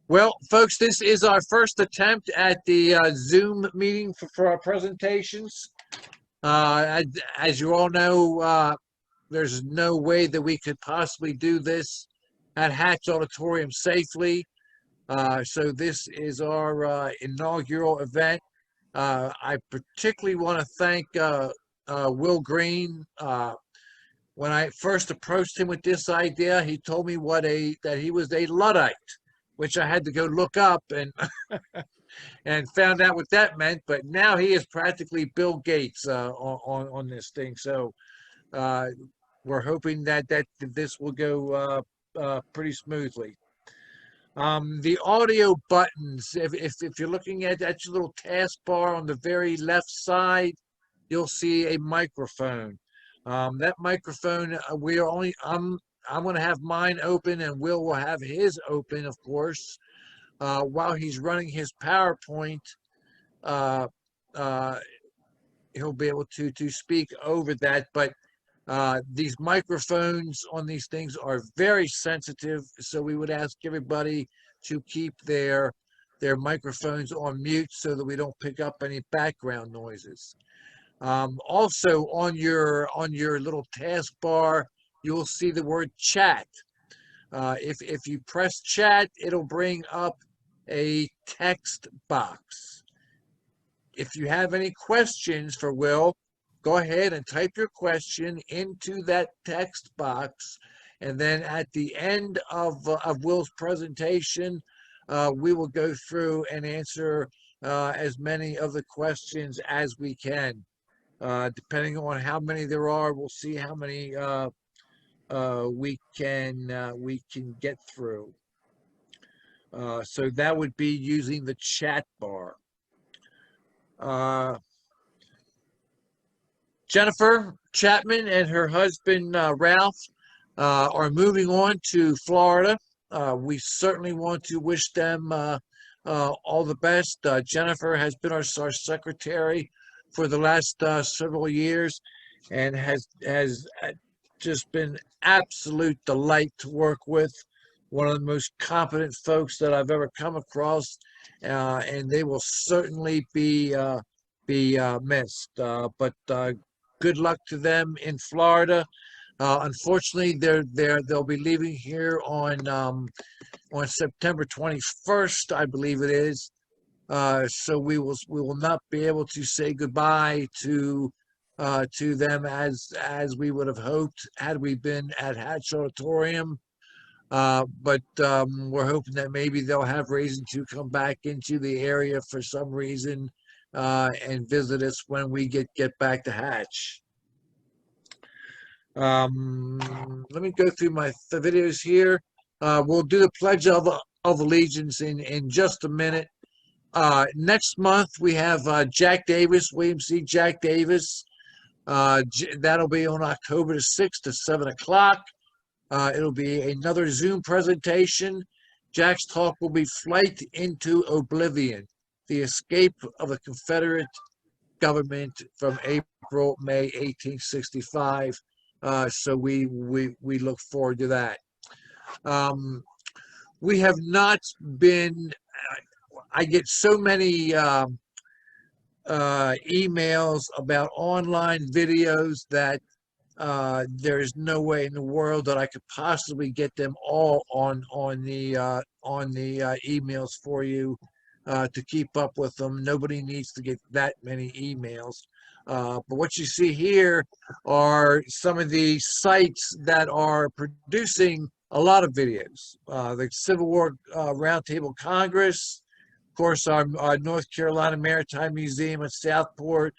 Well, folks, this is our first attempt at the Zoom meeting for our presentations. As you all know, there's no way that we could possibly do this at Hatch Auditorium safely. So this is our inaugural event. I particularly want to thank Will Greene. When I first approached him with this idea, he told me that he was a Luddite, which I had to go look up and found out what that meant. But now he is practically Bill Gates on this thing. So uh, we're hoping that this will go pretty smoothly. The audio buttons, if you're looking at your little taskbar on the very left side, you'll see a microphone. That microphone, we are only I'm going to have mine open, and Will have his open, of course, while he's running his PowerPoint. Uh, uh, he'll be able to speak over that, but these microphones on these things are very sensitive, so we would ask everybody to keep their microphones on mute so that we don't pick up any background noises. Also on your little taskbar, you'll see the word chat. If you press chat, it'll bring up a text box. If you have any questions for Will, go ahead and type your question into that text box. And then at the end of Will's presentation, we will go through and answer as many of the questions as we can. Depending on how many there are, we'll see how many we can get through. So that would be using the chat bar. Jennifer Chapman and her husband Ralph are moving on to Florida. We certainly want to wish them all the best. Jennifer has been our secretary for the last several years, and has just been absolute delight to work with. One of the most competent folks that I've ever come across, and they will certainly be missed. But good luck to them in Florida. Unfortunately, they'll be leaving here on September 21st, I believe it is. So we will not be able to say goodbye to them as we would have hoped had we been at Hatch Auditorium. But we're hoping that maybe they'll have reason to come back into the area for some reason and visit us when we get back to Hatch. Let me go through the videos here. We'll do the Pledge of Allegiance in just a minute. Next month, we have Jack Davis, William C. Jack Davis. That'll be on October the 6th at 7 o'clock. It'll be another Zoom presentation. Jack's talk will be Flight into Oblivion, the escape of the Confederate government from May 1865. So we look forward to that. We have not been, I get so many emails about online videos that there's no way in the world that I could possibly get them all on the emails for you to keep up with them. Nobody needs to get that many emails. But what you see here are some of the sites that are producing a lot of videos. The Civil War Roundtable Congress, of course, our North Carolina Maritime Museum at Southport.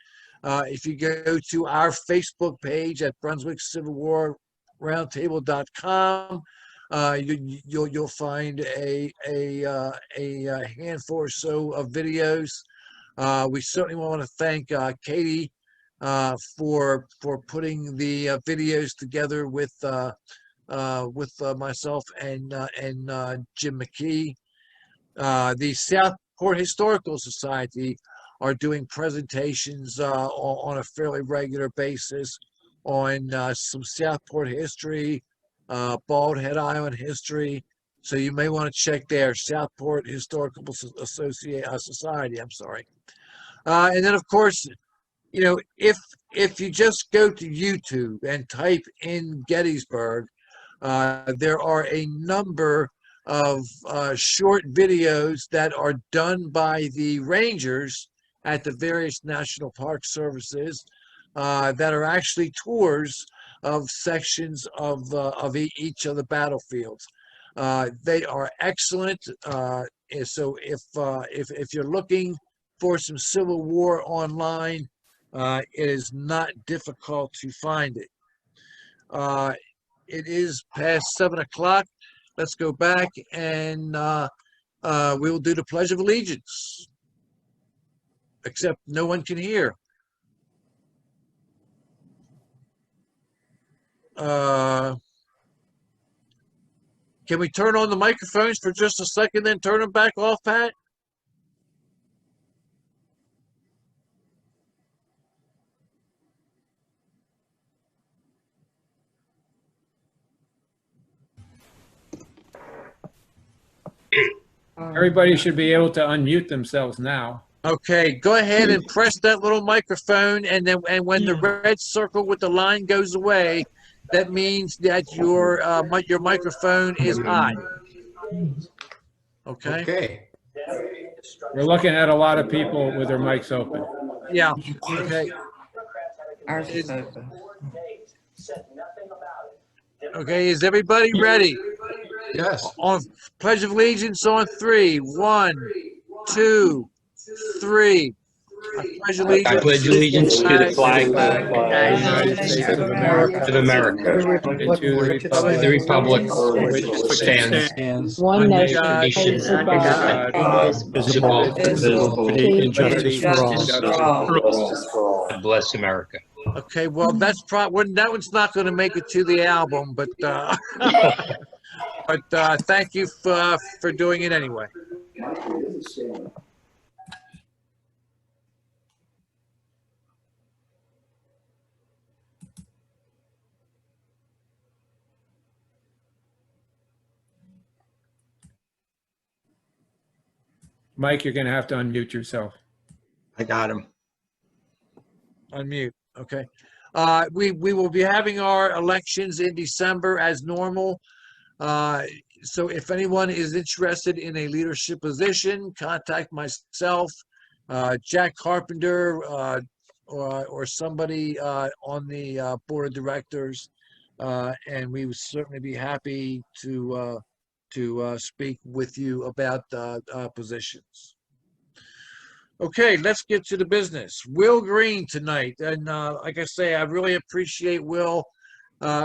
If you go to our Facebook page at Brunswick Civil War Roundtable.com, you'll find a handful or so of videos. We certainly want to thank Katie for putting the videos together with myself and Jim McKee. The Southport Historical Society are doing presentations on a fairly regular basis on some Southport history, Bald Head Island history, So you may want to check there, Southport Historical Society. I'm sorry. And then, of course, if you just go to YouTube and type in Gettysburg, there are a number of short videos that are done by the rangers at the various national park services that are actually tours of sections of each of the battlefields. They are excellent. So if you're looking for some Civil War online, it is not difficult to find it. It is past 7 o'clock. Let's go back and we will do the Pledge of Allegiance, except no one can hear. Can we turn on the microphones for just a second, then turn them back off, Pat? Everybody should be able to unmute themselves now. Okay, go ahead and press that little microphone, and when the red circle with the line goes away, that means that your microphone is hot. Okay. Okay. We're looking at a lot of people with their mics open. Yeah. Okay. Ours is open. Okay. Is everybody ready? Yes. On Pledge of Allegiance on 3. 1, 2, 3. I pledge allegiance to the flag of the United States of America, of America, and to the republic for which it stands, One nation, nation, under God, indivisible, indivisible, with justice for all. Justice for all. God bless America. Okay, well, that one's not going to make it to the album, but thank you for doing it anyway. Mike, you're going to have to unmute yourself. I got him. Unmute. Okay. We will be having our elections in December as normal. So if anyone is interested in a leadership position, contact myself, Jack Carpenter, or somebody on the board of directors, and we would certainly be happy to speak with you about positions. Okay, let's get to the business. Will Greene tonight, and like I say, I really appreciate Will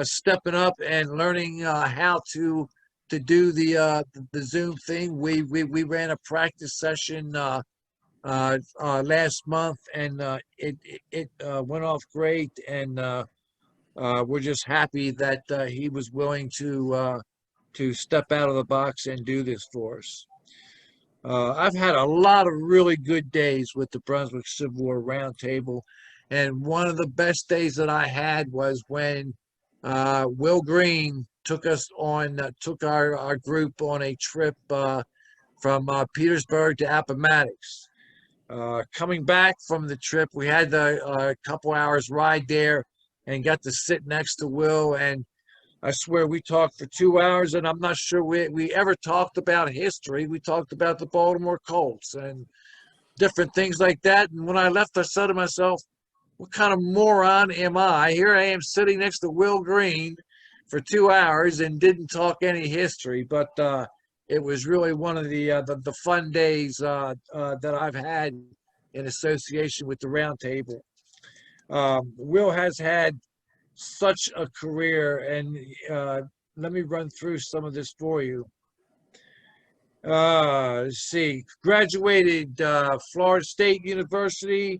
stepping up and learning how to do the Zoom thing. We ran a practice session last month, and it went off great, and we're just happy that he was willing to step out of the box and do this for us. I've had a lot of really good days with the Brunswick Civil War Roundtable, and one of the best days that I had was when Will Greene took our group on a trip from Petersburg to Appomattox. Coming back from the trip, we had a couple hours ride there and got to sit next to Will, and I swear we talked for 2 hours, and I'm not sure we ever talked about history. We talked about the Baltimore Colts and different things like that. And when I left, I said to myself, what kind of moron am I? Here I am sitting next to Will Greene for 2 hours and didn't talk any history. But it was really one of the fun days that I've had in association with the Roundtable. Will has had such a career, and let me run through some of this for you. Let's see, graduated Florida State University,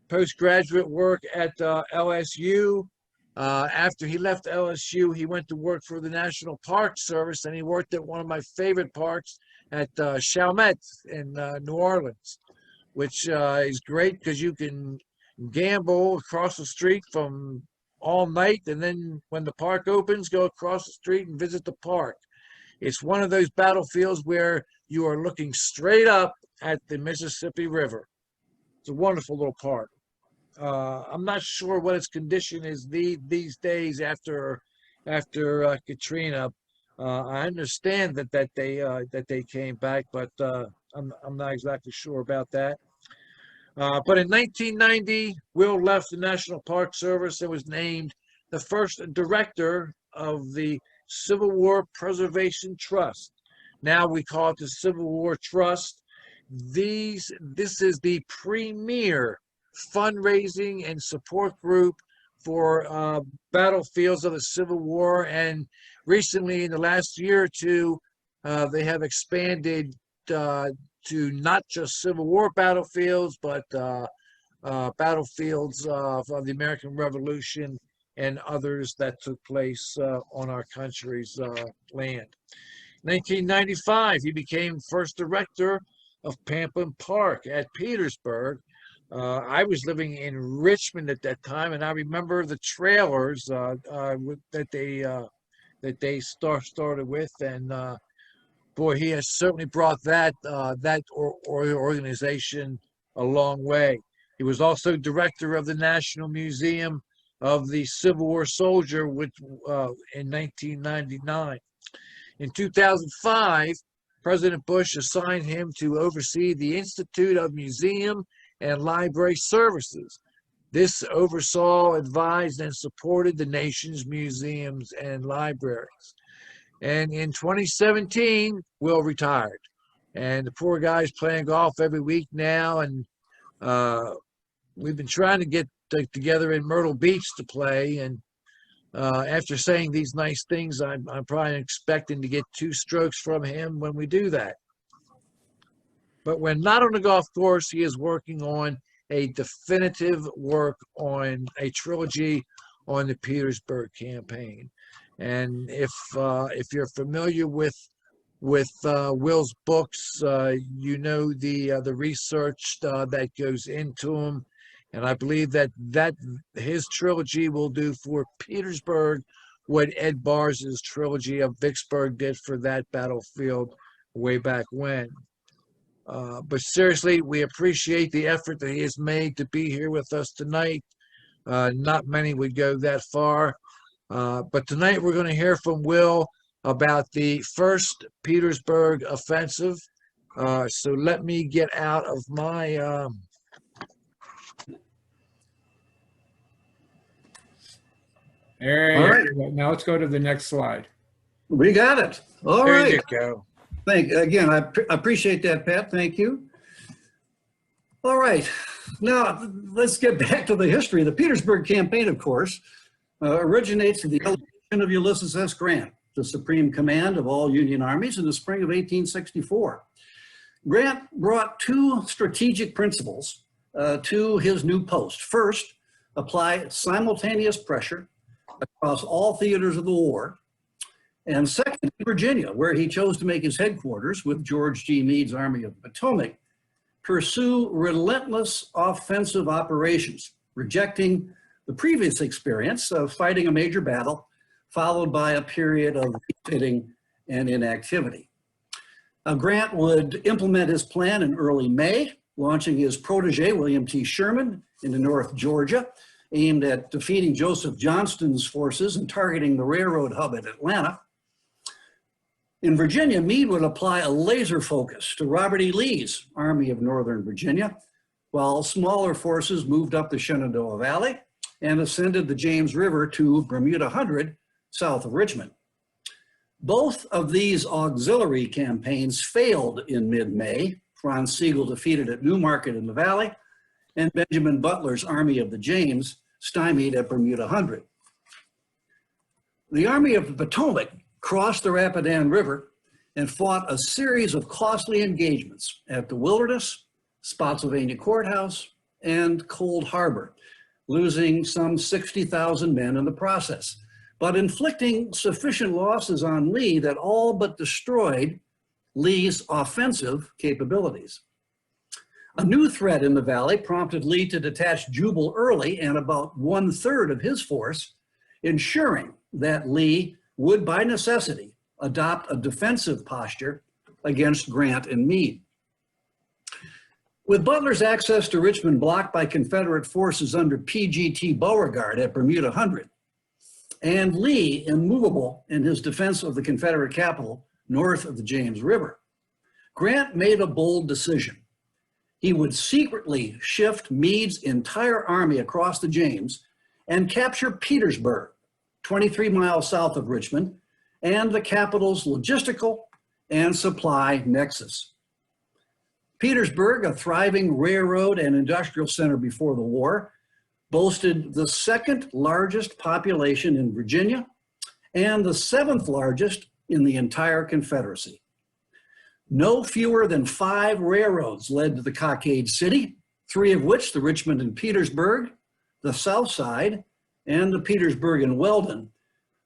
postgraduate work at LSU. After he left LSU, he went to work for the National Park Service, and he worked at one of my favorite parks at Chalmette in New Orleans, which is great because you can gamble across the street from all night, and then when the park opens, go across the street and visit the park. It's one of those battlefields where you are looking straight up at the Mississippi River. It's a wonderful little park. I'm not sure what its condition is these days after Katrina. I understand that they came back, but I'm not exactly sure about that. But in 1990, Will left the National Park Service and was named the first director of the Civil War Preservation Trust. Now we call it the Civil War Trust. This is the premier fundraising and support group for battlefields of the Civil War. And recently, in the last year or two, they have expanded to not just Civil War battlefields, but battlefields of the American Revolution and others that took place on our country's land. 1995, he became first director of Pamplin Park at Petersburg. I was living in Richmond at that time, and I remember the trailers that they started with, and boy, he has certainly brought that organization a long way. He was also director of the National Museum of the Civil War Soldier, which in 1999. In 2005, President Bush assigned him to oversee the Institute of Museum and Library Services. This oversaw, advised, and supported the nation's museums and libraries. And in 2017, Will retired. And the poor guy's playing golf every week now. And we've been trying to get together in Myrtle Beach to play. And after saying these nice things, I'm probably expecting to get 2 strokes from him when we do that. But when not on the golf course, he is working on a definitive work on a trilogy on the Petersburg campaign. And if you're familiar with Will's books, you know the research that goes into them, and I believe that his trilogy will do for Petersburg what Ed Bars's trilogy of Vicksburg did for that battlefield way back when. But seriously, we appreciate the effort that he has made to be here with us tonight. Not many would go that far. But tonight we're going to hear from Will about the first Petersburg offensive. So let me get out of my... There All you right. go. Now let's go to the next slide. We got it. All There right. you go. Again, I appreciate that, Pat. Thank you. All right. Now, let's get back to the history. The Petersburg Campaign, of course, originates with the elevation of Ulysses S. Grant, the supreme command of all Union armies in the spring of 1864. Grant brought 2 strategic principles to his new post. First, apply simultaneous pressure across all theaters of the war. And second, in Virginia, where he chose to make his headquarters with George G. Meade's Army of the Potomac, pursue relentless offensive operations, rejecting the previous experience of fighting a major battle, followed by a period of refitting and inactivity. Grant would implement his plan in early May, launching his protege, William T. Sherman, into North Georgia, aimed at defeating Joseph Johnston's forces and targeting the railroad hub at Atlanta. In Virginia, Meade would apply a laser focus to Robert E. Lee's Army of Northern Virginia, while smaller forces moved up the Shenandoah Valley and ascended the James River to Bermuda Hundred, south of Richmond. Both of these auxiliary campaigns failed in mid-May. Franz Sigel defeated at Newmarket in the Valley, and Benjamin Butler's Army of the James stymied at Bermuda Hundred. The Army of the Potomac crossed the Rapidan River and fought a series of costly engagements at the Wilderness, Spotsylvania Courthouse, and Cold Harbor, losing some 60,000 men in the process, but inflicting sufficient losses on Lee that all but destroyed Lee's offensive capabilities. A new threat in the valley prompted Lee to detach Jubal early and about 1/3 of his force, ensuring that Lee would, by necessity, adopt a defensive posture against Grant and Meade. With Butler's access to Richmond blocked by Confederate forces under PGT Beauregard at Bermuda Hundred, and Lee immovable in his defense of the Confederate capital north of the James River, Grant made a bold decision. He would secretly shift Meade's entire army across the James and capture Petersburg, 23 miles south of Richmond, and the capital's logistical and supply nexus. Petersburg, a thriving railroad and industrial center before the war, boasted the second largest population in Virginia and the seventh largest in the entire Confederacy. No fewer than 5 railroads led to the Cockade City, 3 of which, the Richmond and Petersburg, the South Side, and the Petersburg and Weldon,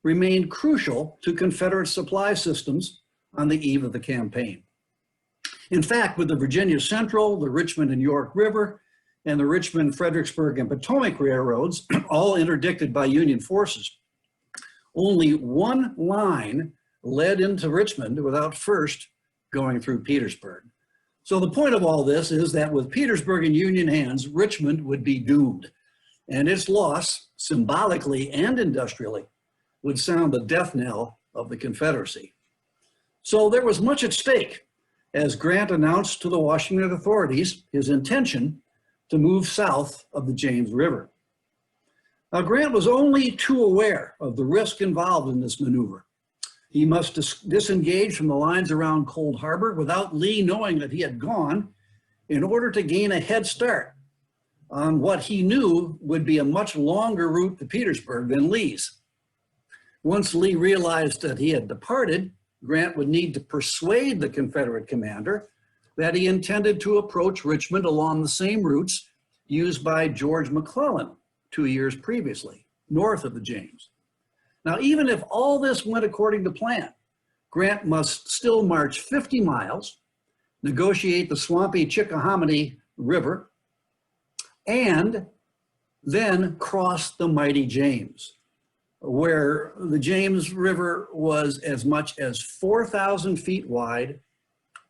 remained crucial to Confederate supply systems on the eve of the campaign. In fact, with the Virginia Central, the Richmond and York River, and the Richmond, Fredericksburg, and Potomac railroads, all interdicted by Union forces, only one line led into Richmond without first going through Petersburg. So the point of all this is that with Petersburg in Union hands, Richmond would be doomed, and its loss, symbolically and industrially, would sound the death knell of the Confederacy. So there was much at stake as Grant announced to the Washington authorities his intention to move south of the James River. Now, Grant was only too aware of the risk involved in this maneuver. He must disengage from the lines around Cold Harbor without Lee knowing that he had gone in order to gain a head start on what he knew would be a much longer route to Petersburg than Lee's. Once Lee realized that he had departed, Grant would need to persuade the Confederate commander that he intended to approach Richmond along the same routes used by George McClellan 2 years previously, north of the James. Now, even if all this went according to plan, Grant must still march 50 miles, negotiate the swampy Chickahominy River, and then cross the mighty James, where the James River was as much as 4,000 feet wide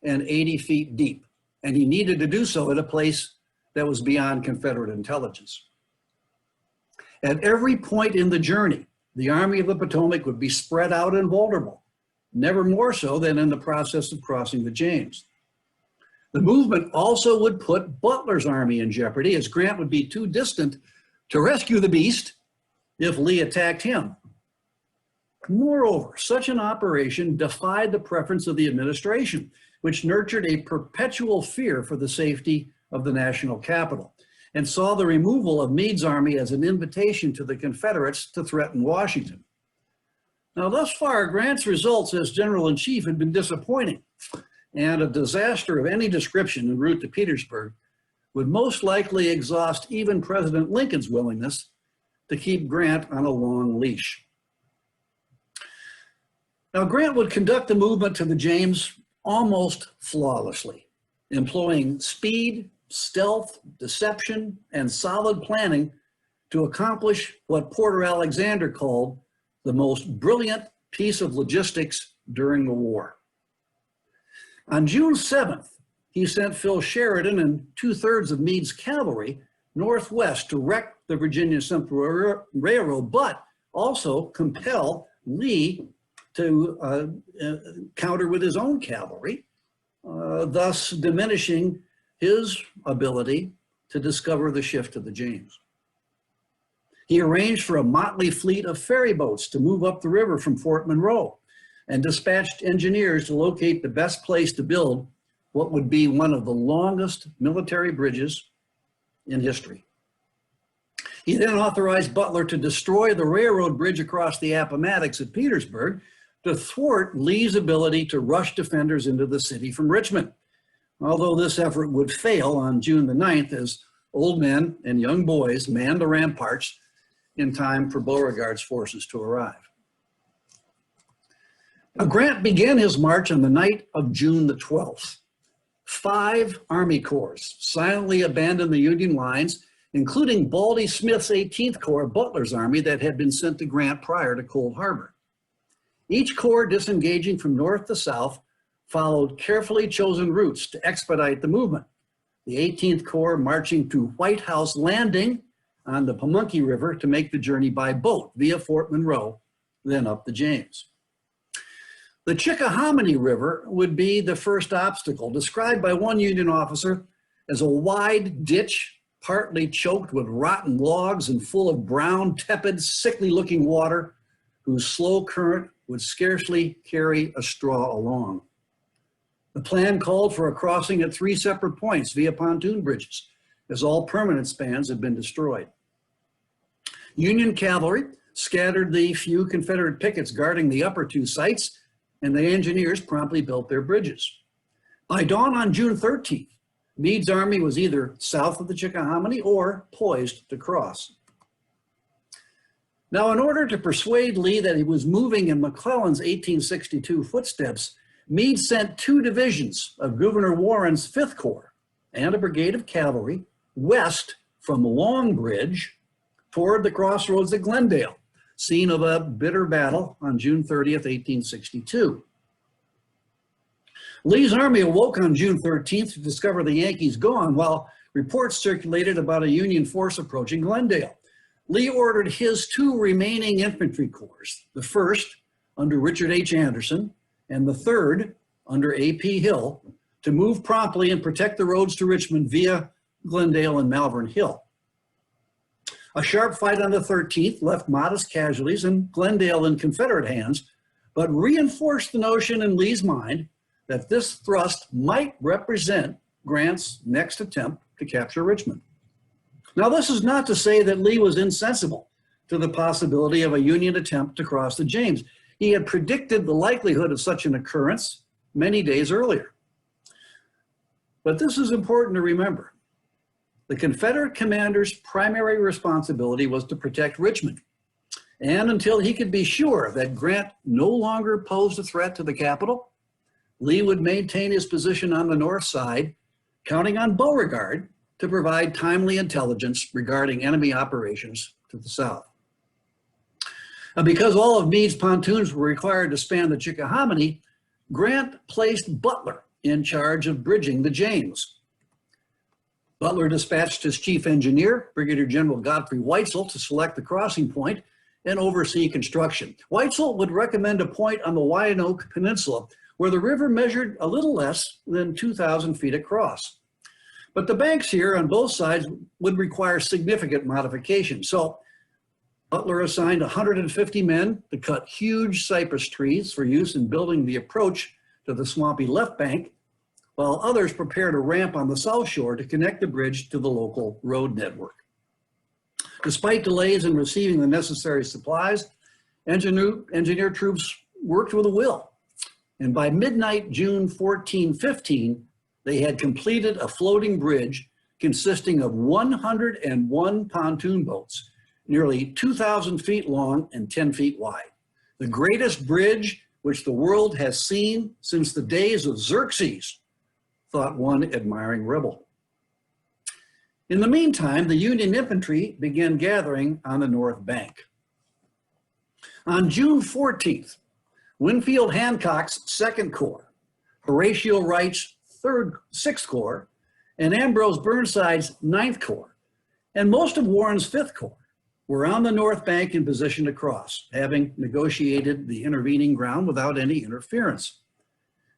and 80 feet deep. And he needed to do so at a place that was beyond Confederate intelligence. At every point in the journey, the Army of the Potomac would be spread out and vulnerable, never more so than in the process of crossing the James. The movement also would put Butler's army in jeopardy, as Grant would be too distant to rescue the beast if Lee attacked him. Moreover, such an operation defied the preference of the administration, which nurtured a perpetual fear for the safety of the national capital, and saw the removal of Meade's army as an invitation to the Confederates to threaten Washington. Now, thus far, Grant's results as general-in-chief had been disappointing, and a disaster of any description en route to Petersburg would most likely exhaust even President Lincoln's willingness to keep Grant on a long leash. Now, Grant would conduct the movement to the James almost flawlessly, employing speed, stealth, deception, and solid planning to accomplish what Porter Alexander called the most brilliant piece of logistics during the war. On June 7th, he sent Phil Sheridan and 2/3 of Meade's cavalry northwest to wreck the Virginia Central Railroad, but also compel Lee to counter with his own cavalry, thus diminishing his ability to discover the shift to the James. He arranged for a motley fleet of ferry boats to move up the river from Fort Monroe and dispatched engineers to locate the best place to build what would be one of the longest military bridges in history. He then authorized Butler to destroy the railroad bridge across the Appomattox at Petersburg to thwart Lee's ability to rush defenders into the city from Richmond, although this effort would fail on June the 9th as old men and young boys manned the ramparts in time for Beauregard's forces to arrive. Now, Grant began his march on the night of June the 12th. 5 Army Corps silently abandoned the Union lines, including Baldy Smith's 18th Corps, Butler's army that had been sent to Grant prior to Cold Harbor. Each corps disengaging from north to south followed carefully chosen routes to expedite the movement. The 18th Corps marching to White House Landing on the Pamunkey River to make the journey by boat via Fort Monroe, then up the James. The Chickahominy River would be the first obstacle, described by one Union officer as a wide ditch, partly choked with rotten logs and full of brown, tepid, sickly-looking water, whose slow current would scarcely carry a straw along. The plan called for a crossing at 3 separate points via pontoon bridges, as all permanent spans had been destroyed. Union cavalry scattered the few Confederate pickets guarding the upper 2 sites, and the engineers promptly built their bridges. By dawn on June 13th, Meade's army was either south of the Chickahominy or poised to cross. Now, in order to persuade Lee that he was moving in McClellan's 1862 footsteps, Meade sent 2 divisions of Gouverneur Warren's 5th Corps and a brigade of cavalry west from Long Bridge toward the crossroads at Glendale, scene of a bitter battle on June 30th, 1862. Lee's army awoke on June 13th to discover the Yankees gone, while reports circulated about a Union force approaching Glendale. Lee ordered his 2 remaining infantry corps, the 1st under Richard H. Anderson and the 3rd under A.P. Hill, to move promptly and protect the roads to Richmond via Glendale and Malvern Hill. A sharp fight on the 13th left modest casualties and Glendale in Confederate hands, but reinforced the notion in Lee's mind that this thrust might represent Grant's next attempt to capture Richmond. Now, this is not to say that Lee was insensible to the possibility of a Union attempt to cross the James. He had predicted the likelihood of such an occurrence many days earlier. But this is important to remember. The Confederate commander's primary responsibility was to protect Richmond. And until he could be sure that Grant no longer posed a threat to the capital, Lee would maintain his position on the north side, counting on Beauregard to provide timely intelligence regarding enemy operations to the south. And because all of Meade's pontoons were required to span the Chickahominy, Grant placed Butler in charge of bridging the James. Butler dispatched his chief engineer, Brigadier General Godfrey Weitzel, to select the crossing point and oversee construction. Weitzel would recommend a point on the Wyandotte Peninsula where the river measured a little less than 2,000 feet across. But the banks here on both sides would require significant modification. So Butler assigned 150 men to cut huge cypress trees for use in building the approach to the swampy left bank, while others prepared a ramp on the south shore to connect the bridge to the local road network. Despite delays in receiving the necessary supplies, engineer troops worked with a will. And by midnight, June 14-15, they had completed a floating bridge consisting of 101 pontoon boats, nearly 2,000 feet long and 10 feet wide. The greatest bridge which the world has seen since the days of Xerxes, thought one admiring rebel. In the meantime, the Union infantry began gathering on the north bank. On June 14th, Winfield Hancock's 2nd Corps, Horatio Wright's 6th Corps, and Ambrose Burnside's 9th Corps, and most of Warren's 5th Corps were on the north bank in position to cross, having negotiated the intervening ground without any interference.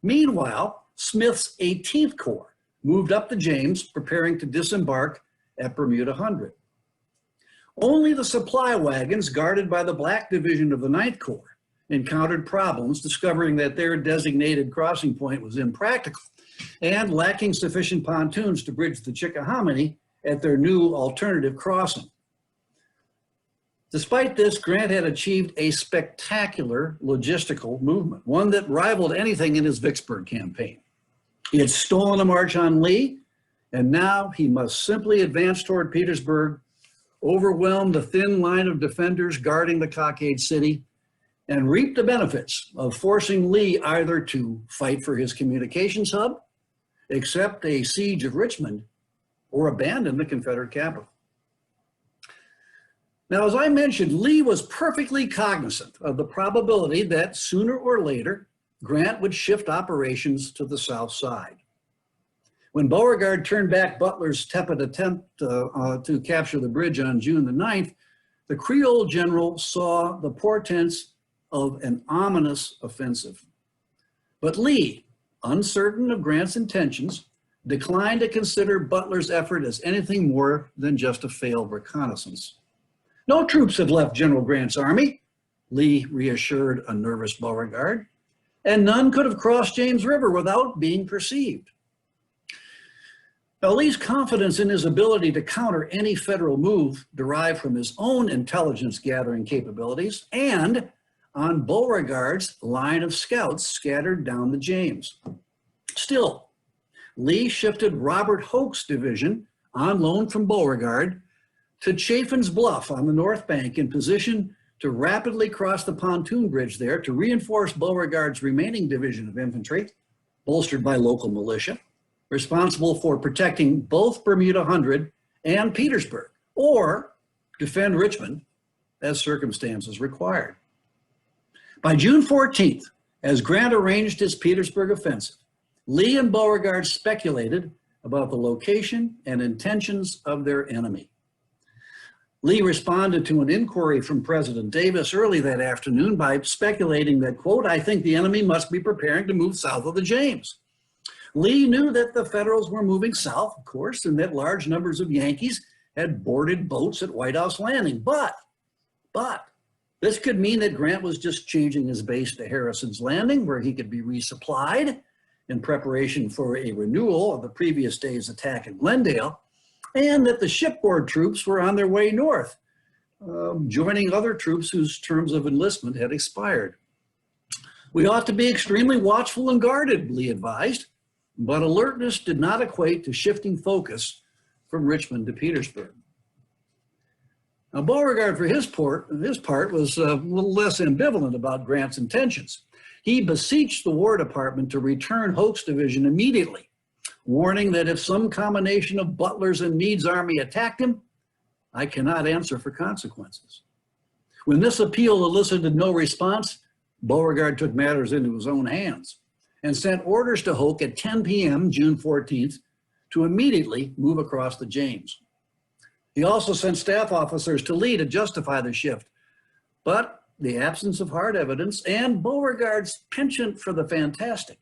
Meanwhile, Smith's 18th Corps moved up the James, preparing to disembark at Bermuda Hundred. Only the supply wagons guarded by the Black Division of the 9th Corps encountered problems, discovering that their designated crossing point was impractical and lacking sufficient pontoons to bridge the Chickahominy at their new alternative crossing. Despite this, Grant had achieved a spectacular logistical movement, one that rivaled anything in his Vicksburg campaign. He had stolen a march on Lee, and now he must simply advance toward Petersburg, overwhelm the thin line of defenders guarding the Cockade City, and reap the benefits of forcing Lee either to fight for his communications hub, accept a siege of Richmond, or abandon the Confederate capital. Now, as I mentioned, Lee was perfectly cognizant of the probability that sooner or later, Grant would shift operations to the south side. When Beauregard turned back Butler's tepid attempt to capture the bridge on June the 9th, the Creole general saw the portents of an ominous offensive. But Lee, uncertain of Grant's intentions, declined to consider Butler's effort as anything more than just a failed reconnaissance. No troops had left General Grant's army, Lee reassured a nervous Beauregard, and none could have crossed James River without being perceived. Now, Lee's confidence in his ability to counter any federal move derived from his own intelligence gathering capabilities and on Beauregard's line of scouts scattered down the James. Still, Lee shifted Robert Hoke's division on loan from Beauregard to Chaffin's Bluff on the north bank in position to rapidly cross the pontoon bridge there to reinforce Beauregard's remaining division of infantry, bolstered by local militia, responsible for protecting both Bermuda Hundred and Petersburg, or defend Richmond as circumstances required. By June 14th, as Grant arranged his Petersburg offensive, Lee and Beauregard speculated about the location and intentions of their enemy. Lee responded to an inquiry from President Davis early that afternoon by speculating that, quote, "I think the enemy must be preparing to move south of the James." Lee knew that the Federals were moving south, of course, and that large numbers of Yankees had boarded boats at White House Landing. But this could mean that Grant was just changing his base to Harrison's Landing, where he could be resupplied in preparation for a renewal of the previous day's attack at Glendale, and that the shipboard troops were on their way north, joining other troops whose terms of enlistment had expired. "We ought to be extremely watchful and guarded," Lee advised, but alertness did not equate to shifting focus from Richmond to Petersburg. Now, Beauregard, for his part, was a little less ambivalent about Grant's intentions. He beseeched the War Department to return Hoke's division immediately, warning that if some combination of Butler's and Meade's army attacked him, I cannot answer for consequences. When this appeal elicited no response, Beauregard took matters into his own hands and sent orders to Hoke at 10 p.m. June 14th to immediately move across the James. He also sent staff officers to Lee to justify the shift, but the absence of hard evidence and Beauregard's penchant for the fantastic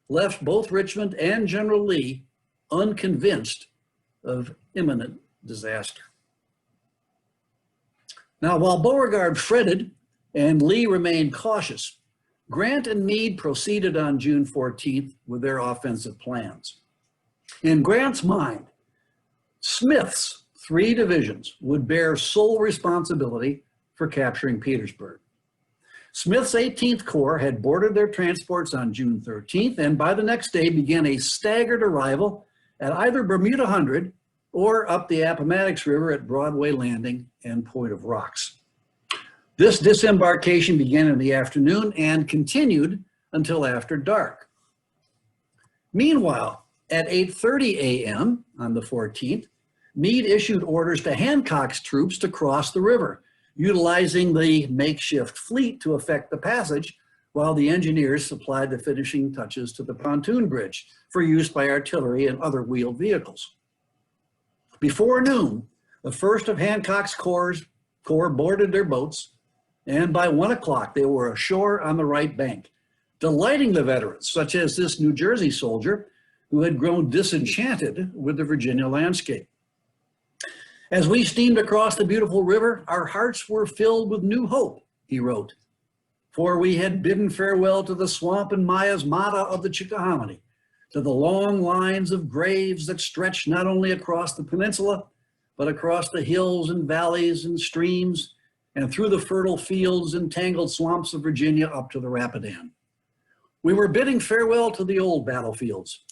left both Richmond and General Lee unconvinced of imminent disaster. Now, while Beauregard fretted and Lee remained cautious, Grant and Meade proceeded on June 14th with their offensive plans. In Grant's mind, Smith's 3 divisions would bear sole responsibility for capturing Petersburg. Smith's 18th Corps had boarded their transports on June 13th and by the next day began a staggered arrival at either Bermuda Hundred or up the Appomattox River at Broadway Landing and Point of Rocks. This disembarkation began in the afternoon and continued until after dark. Meanwhile, at 8:30 a.m. on the 14th, Meade issued orders to Hancock's troops to cross the river, utilizing the makeshift fleet to effect the passage, while the engineers supplied the finishing touches to the pontoon bridge for use by artillery and other wheeled vehicles. Before noon, the first of Hancock's corps boarded their boats, and by 1 o'clock they were ashore on the right bank, delighting the veterans, such as this New Jersey soldier who had grown disenchanted with the Virginia landscape. "As we steamed across the beautiful river, our hearts were filled with new hope," he wrote, "for we had bidden farewell to the swamp and miasmata of the Chickahominy, to the long lines of graves that stretched not only across the peninsula, but across the hills and valleys and streams, and through the fertile fields and tangled swamps of Virginia up to the Rapidan. We were bidding farewell to the old battlefields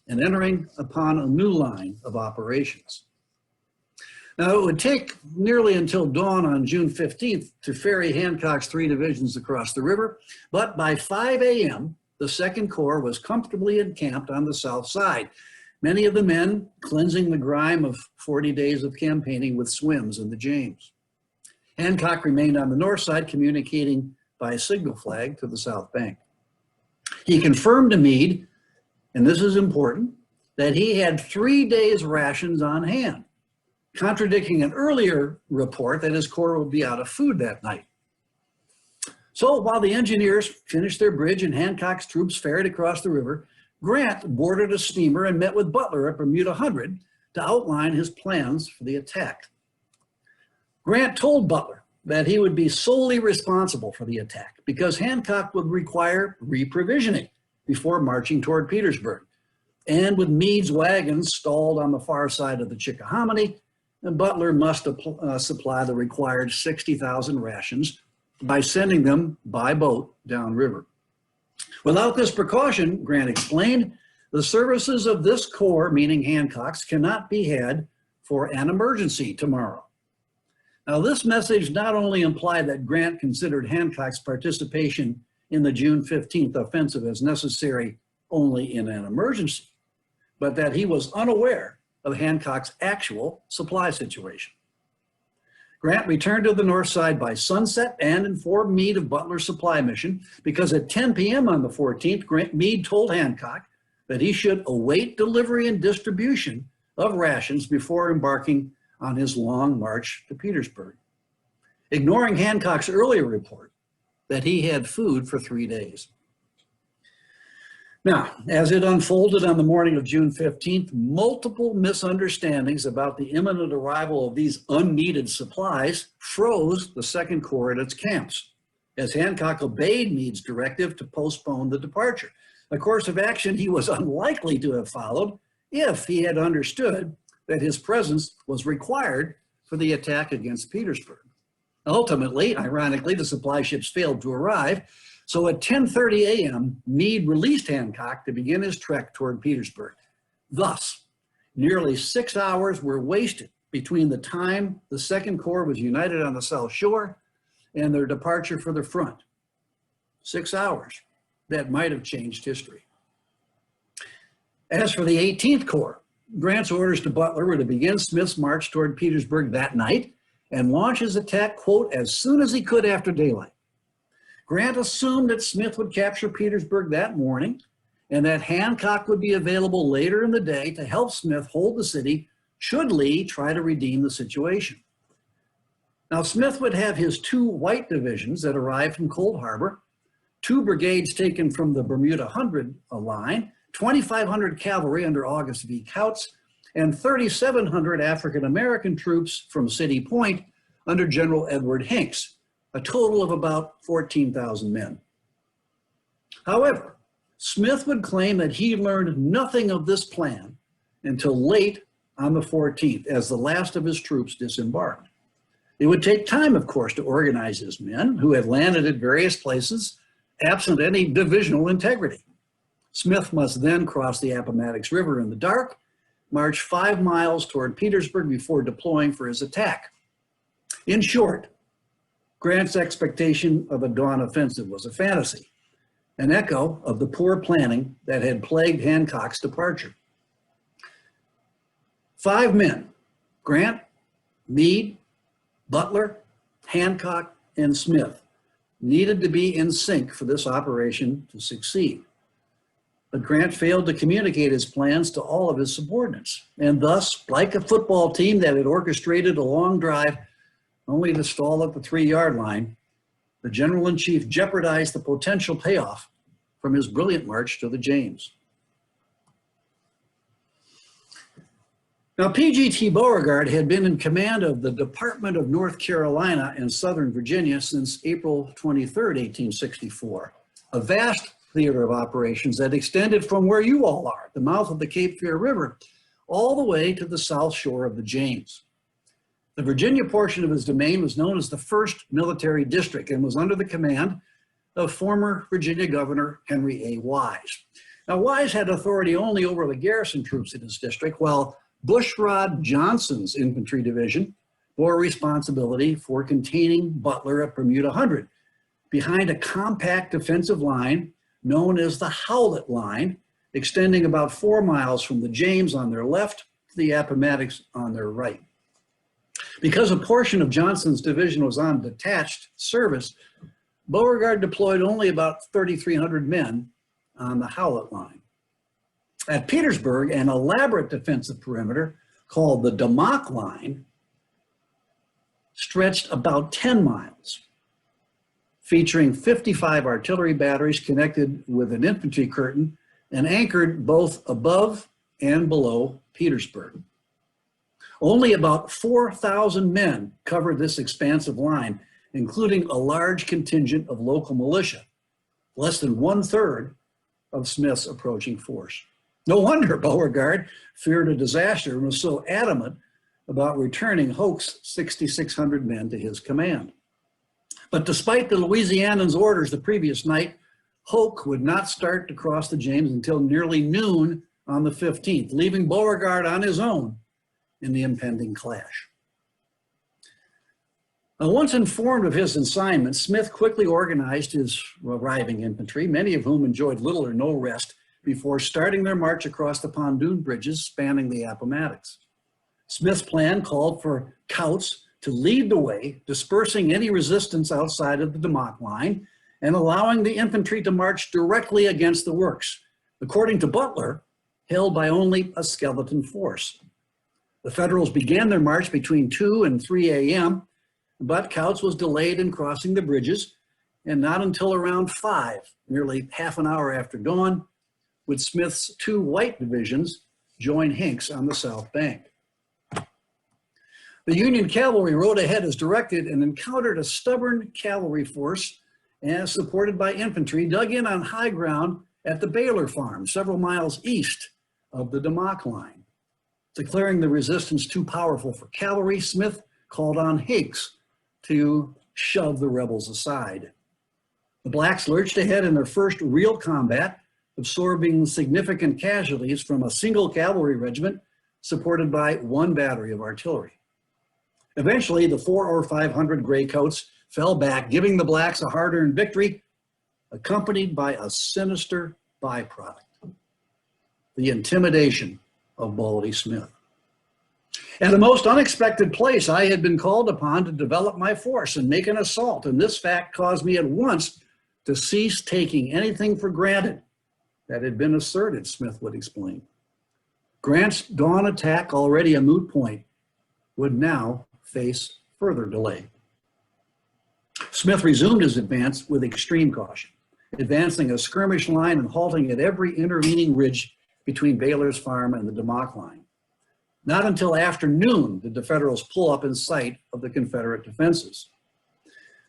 and entering upon a new line of operations." Now, it would take nearly until dawn on June 15th to ferry Hancock's 3 divisions across the river, but by 5 a.m., the Second Corps was comfortably encamped on the south side, many of the men cleansing the grime of 40 days of campaigning with swims in the James. Hancock remained on the north side, communicating by signal flag to the south bank. He confirmed to Meade, and this is important, that he had 3 days' rations on hand, contradicting an earlier report that his corps would be out of food that night. So while the engineers finished their bridge and Hancock's troops ferried across the river, Grant boarded a steamer and met with Butler at Bermuda 100 to outline his plans for the attack. Grant told Butler that he would be solely responsible for the attack because Hancock would require reprovisioning before marching toward Petersburg. And with Meade's wagons stalled on the far side of the Chickahominy, Butler must supply the required 60,000 rations by sending them by boat downriver. Without this precaution, Grant explained, the services of this corps, meaning Hancock's, cannot be had for an emergency tomorrow. Now, this message not only implied that Grant considered Hancock's participation in the June 15th offensive as necessary only in an emergency, but that he was unaware of Hancock's actual supply situation. Grant returned to the north side by sunset and informed Meade of Butler's supply mission because at 10 p.m. on the 14th, Meade told Hancock that he should await delivery and distribution of rations before embarking on his long march to Petersburg, ignoring Hancock's earlier report that he had food for 3 days. Now, as it unfolded on the morning of June 15th, multiple misunderstandings about the imminent arrival of these unneeded supplies froze the Second Corps at its camps, as Hancock obeyed Meade's directive to postpone the departure, a course of action he was unlikely to have followed if he had understood that his presence was required for the attack against Petersburg. Ultimately, ironically, the supply ships failed to arrive, so at 10:30 a.m., Meade released Hancock to begin his trek toward Petersburg. Thus, nearly 6 hours were wasted between the time the Second Corps was united on the South Shore and their departure for the front. 6 hours that might have changed history. As for the 18th Corps, Grant's orders to Butler were to begin Smith's march toward Petersburg that night and launch his attack, quote, as soon as he could after daylight. Grant assumed that Smith would capture Petersburg that morning and that Hancock would be available later in the day to help Smith hold the city should Lee try to redeem the situation. Now, Smith would have his 2 white divisions that arrived from Cold Harbor, 2 brigades taken from the Bermuda 100 line, 2,500 cavalry under August V. Kautz, and 3,700 African-American troops from City Point under General Edward Hinks, a total of about 14,000 men. However, Smith would claim that he learned nothing of this plan until late on the 14th, as the last of his troops disembarked. It would take time, of course, to organize his men, who had landed at various places, absent any divisional integrity. Smith must then cross the Appomattox River in the dark, march 5 miles toward Petersburg before deploying for his attack. In short, Grant's expectation of a dawn offensive was a fantasy, an echo of the poor planning that had plagued Hancock's departure. 5 men, Grant, Meade, Butler, Hancock, and Smith, needed to be in sync for this operation to succeed. But Grant failed to communicate his plans to all of his subordinates, and thus, like a football team that had orchestrated a long drive only to stall at the 3-yard line, the General-in-Chief jeopardized the potential payoff from his brilliant march to the James. Now, P.G.T. Beauregard had been in command of the Department of North Carolina and Southern Virginia since April 23, 1864, a vast theater of operations that extended from where you all are, the mouth of the Cape Fear River, all the way to the south shore of the James. The Virginia portion of his domain was known as the 1st Military District and was under the command of former Virginia Governor Henry A. Wise. Now, Wise had authority only over the garrison troops in his district, while Bushrod Johnson's infantry division bore responsibility for containing Butler at Bermuda 100, behind a compact defensive line known as the Howlett Line, extending about 4 miles from the James on their left to the Appomattox on their right. Because a portion of Johnson's division was on detached service, Beauregard deployed only about 3,300 men on the Howlett line. At Petersburg, an elaborate defensive perimeter called the Demock line stretched about 10 miles, featuring 55 artillery batteries connected with an infantry curtain and anchored both above and below Petersburg. Only about 4,000 men covered this expansive line, including a large contingent of local militia, less than 1/3 of Smith's approaching force. No wonder Beauregard feared a disaster and was so adamant about returning Hoke's 6,600 men to his command. But despite the Louisianans' orders the previous night, Hoke would not start to cross the James until nearly noon on the 15th, leaving Beauregard on his own in the impending clash. Now, once informed of his assignment, Smith quickly organized his arriving infantry, many of whom enjoyed little or no rest before starting their march across the pontoon bridges spanning the Appomattox. Smith's plan called for Kautz to lead the way, dispersing any resistance outside of the Demock line and allowing the infantry to march directly against the works, according to Butler, held by only a skeleton force. The Federals began their march between 2 and 3 a.m., but Kautz was delayed in crossing the bridges, and not until around 5, nearly half an hour after dawn, would Smith's 2 white divisions join Hinks on the south bank. The Union cavalry rode ahead as directed and encountered a stubborn cavalry force, as supported by infantry, dug in on high ground at the Baylor Farm, several miles east of the Demock line. Declaring the resistance too powerful for cavalry, Smith called on Hinks to shove the rebels aside. The blacks lurched ahead in their first real combat, absorbing significant casualties from a single cavalry regiment supported by 1 battery of artillery. Eventually, the 400 or 500 Graycoats fell back, giving the blacks a hard-earned victory, accompanied by a sinister byproduct: the intimidation of Baldy Smith. At a most unexpected place, I had been called upon to develop my force and make an assault, and this fact caused me at once to cease taking anything for granted that had been asserted, Smith would explain. Grant's dawn attack, already a moot point, would now face further delay. Smith resumed his advance with extreme caution, advancing a skirmish line and halting at every intervening ridge between Baylor's Farm and the Demock line. Not until afternoon did the Federals pull up in sight of the Confederate defenses.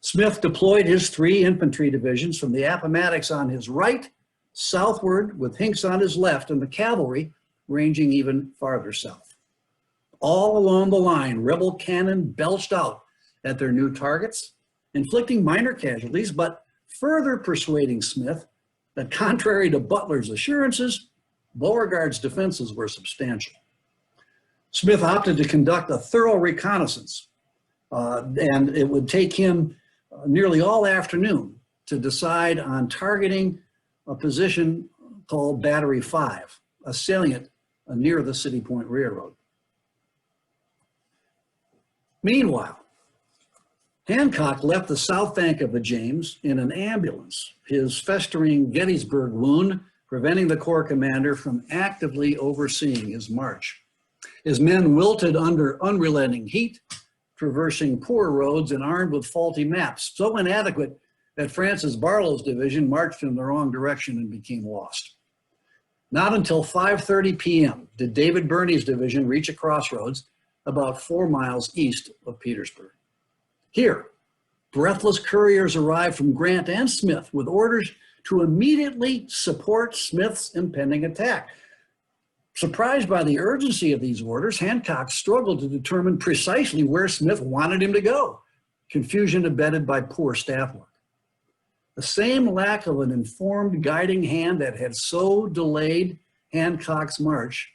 Smith deployed his 3 infantry divisions from the Appomattox on his right, southward, with Hinks on his left, and the cavalry ranging even farther south. All along the line, rebel cannon belched out at their new targets, inflicting minor casualties, but further persuading Smith that, contrary to Butler's assurances, Beauregard's defenses were substantial. Smith opted to conduct a thorough reconnaissance, and it would take him nearly all afternoon to decide on targeting a position called Battery 5, a salient near the City Point Railroad. Meanwhile, Hancock left the south bank of the James in an ambulance, his festering Gettysburg wound preventing the Corps commander from actively overseeing his march. His men wilted under unrelenting heat, traversing poor roads and armed with faulty maps, so inadequate that Francis Barlow's division marched in the wrong direction and became lost. Not until 5:30 p.m. did David Birney's division reach a crossroads about 4 miles east of Petersburg. Here, breathless couriers arrived from Grant and Smith with orders to immediately support Smith's impending attack. Surprised by the urgency of these orders, Hancock struggled to determine precisely where Smith wanted him to go, confusion abetted by poor staff work. The same lack of an informed guiding hand that had so delayed Hancock's march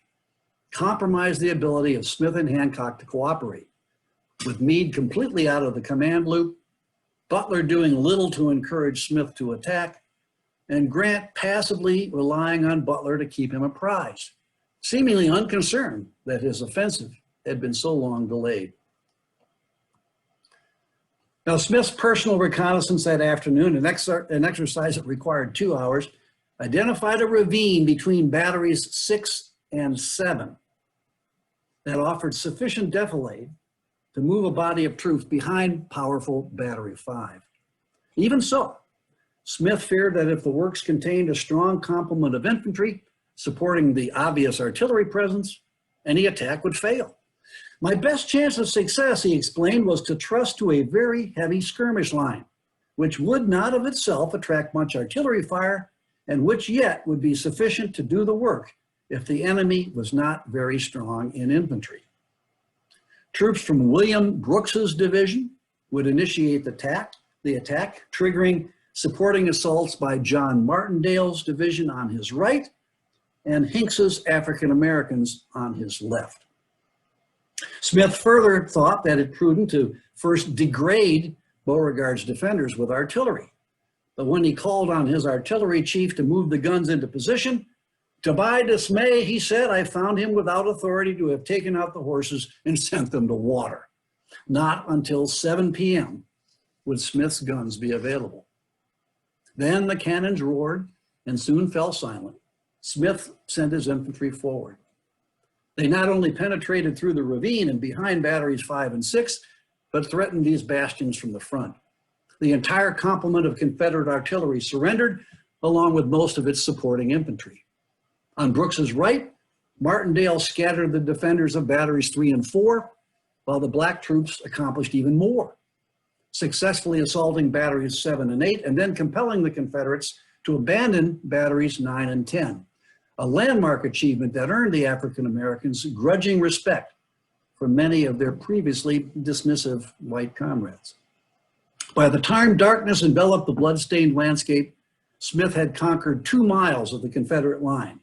compromised the ability of Smith and Hancock to cooperate. With Meade completely out of the command loop, Butler doing little to encourage Smith to attack, and Grant passively relying on Butler to keep him apprised, seemingly unconcerned that his offensive had been so long delayed. Now, Smith's personal reconnaissance that afternoon, an exercise that required 2 hours, identified a ravine between batteries 6 and 7 that offered sufficient defilade to move a body of troops behind powerful battery 5. Even so, Smith feared that if the works contained a strong complement of infantry supporting the obvious artillery presence, any attack would fail. My best chance of success, he explained, was to trust to a very heavy skirmish line, which would not of itself attract much artillery fire and which yet would be sufficient to do the work if the enemy was not very strong in infantry. Troops from William Brooks's division would initiate the attack, triggering supporting assaults by John Martindale's division on his right and Hinks's African Americans on his left. Smith further thought that it prudent to first degrade Beauregard's defenders with artillery. But when he called on his artillery chief to move the guns into position, to my dismay, he said, I found him without authority to have taken out the horses and sent them to water. Not until 7 p.m. would Smith's guns be available. Then the cannons roared and soon fell silent. Smith sent his infantry forward. They not only penetrated through the ravine and behind batteries 5 and 6, but threatened these bastions from the front. The entire complement of Confederate artillery surrendered, along with most of its supporting infantry. On Brooks's right, Martindale scattered the defenders of batteries 3 and 4, while the black troops accomplished even more, successfully assaulting batteries 7 and 8, and then compelling the Confederates to abandon batteries 9 and 10. A landmark achievement that earned the African Americans grudging respect from many of their previously dismissive white comrades. By the time darkness enveloped the blood-stained landscape, Smith had conquered 2 miles of the Confederate line,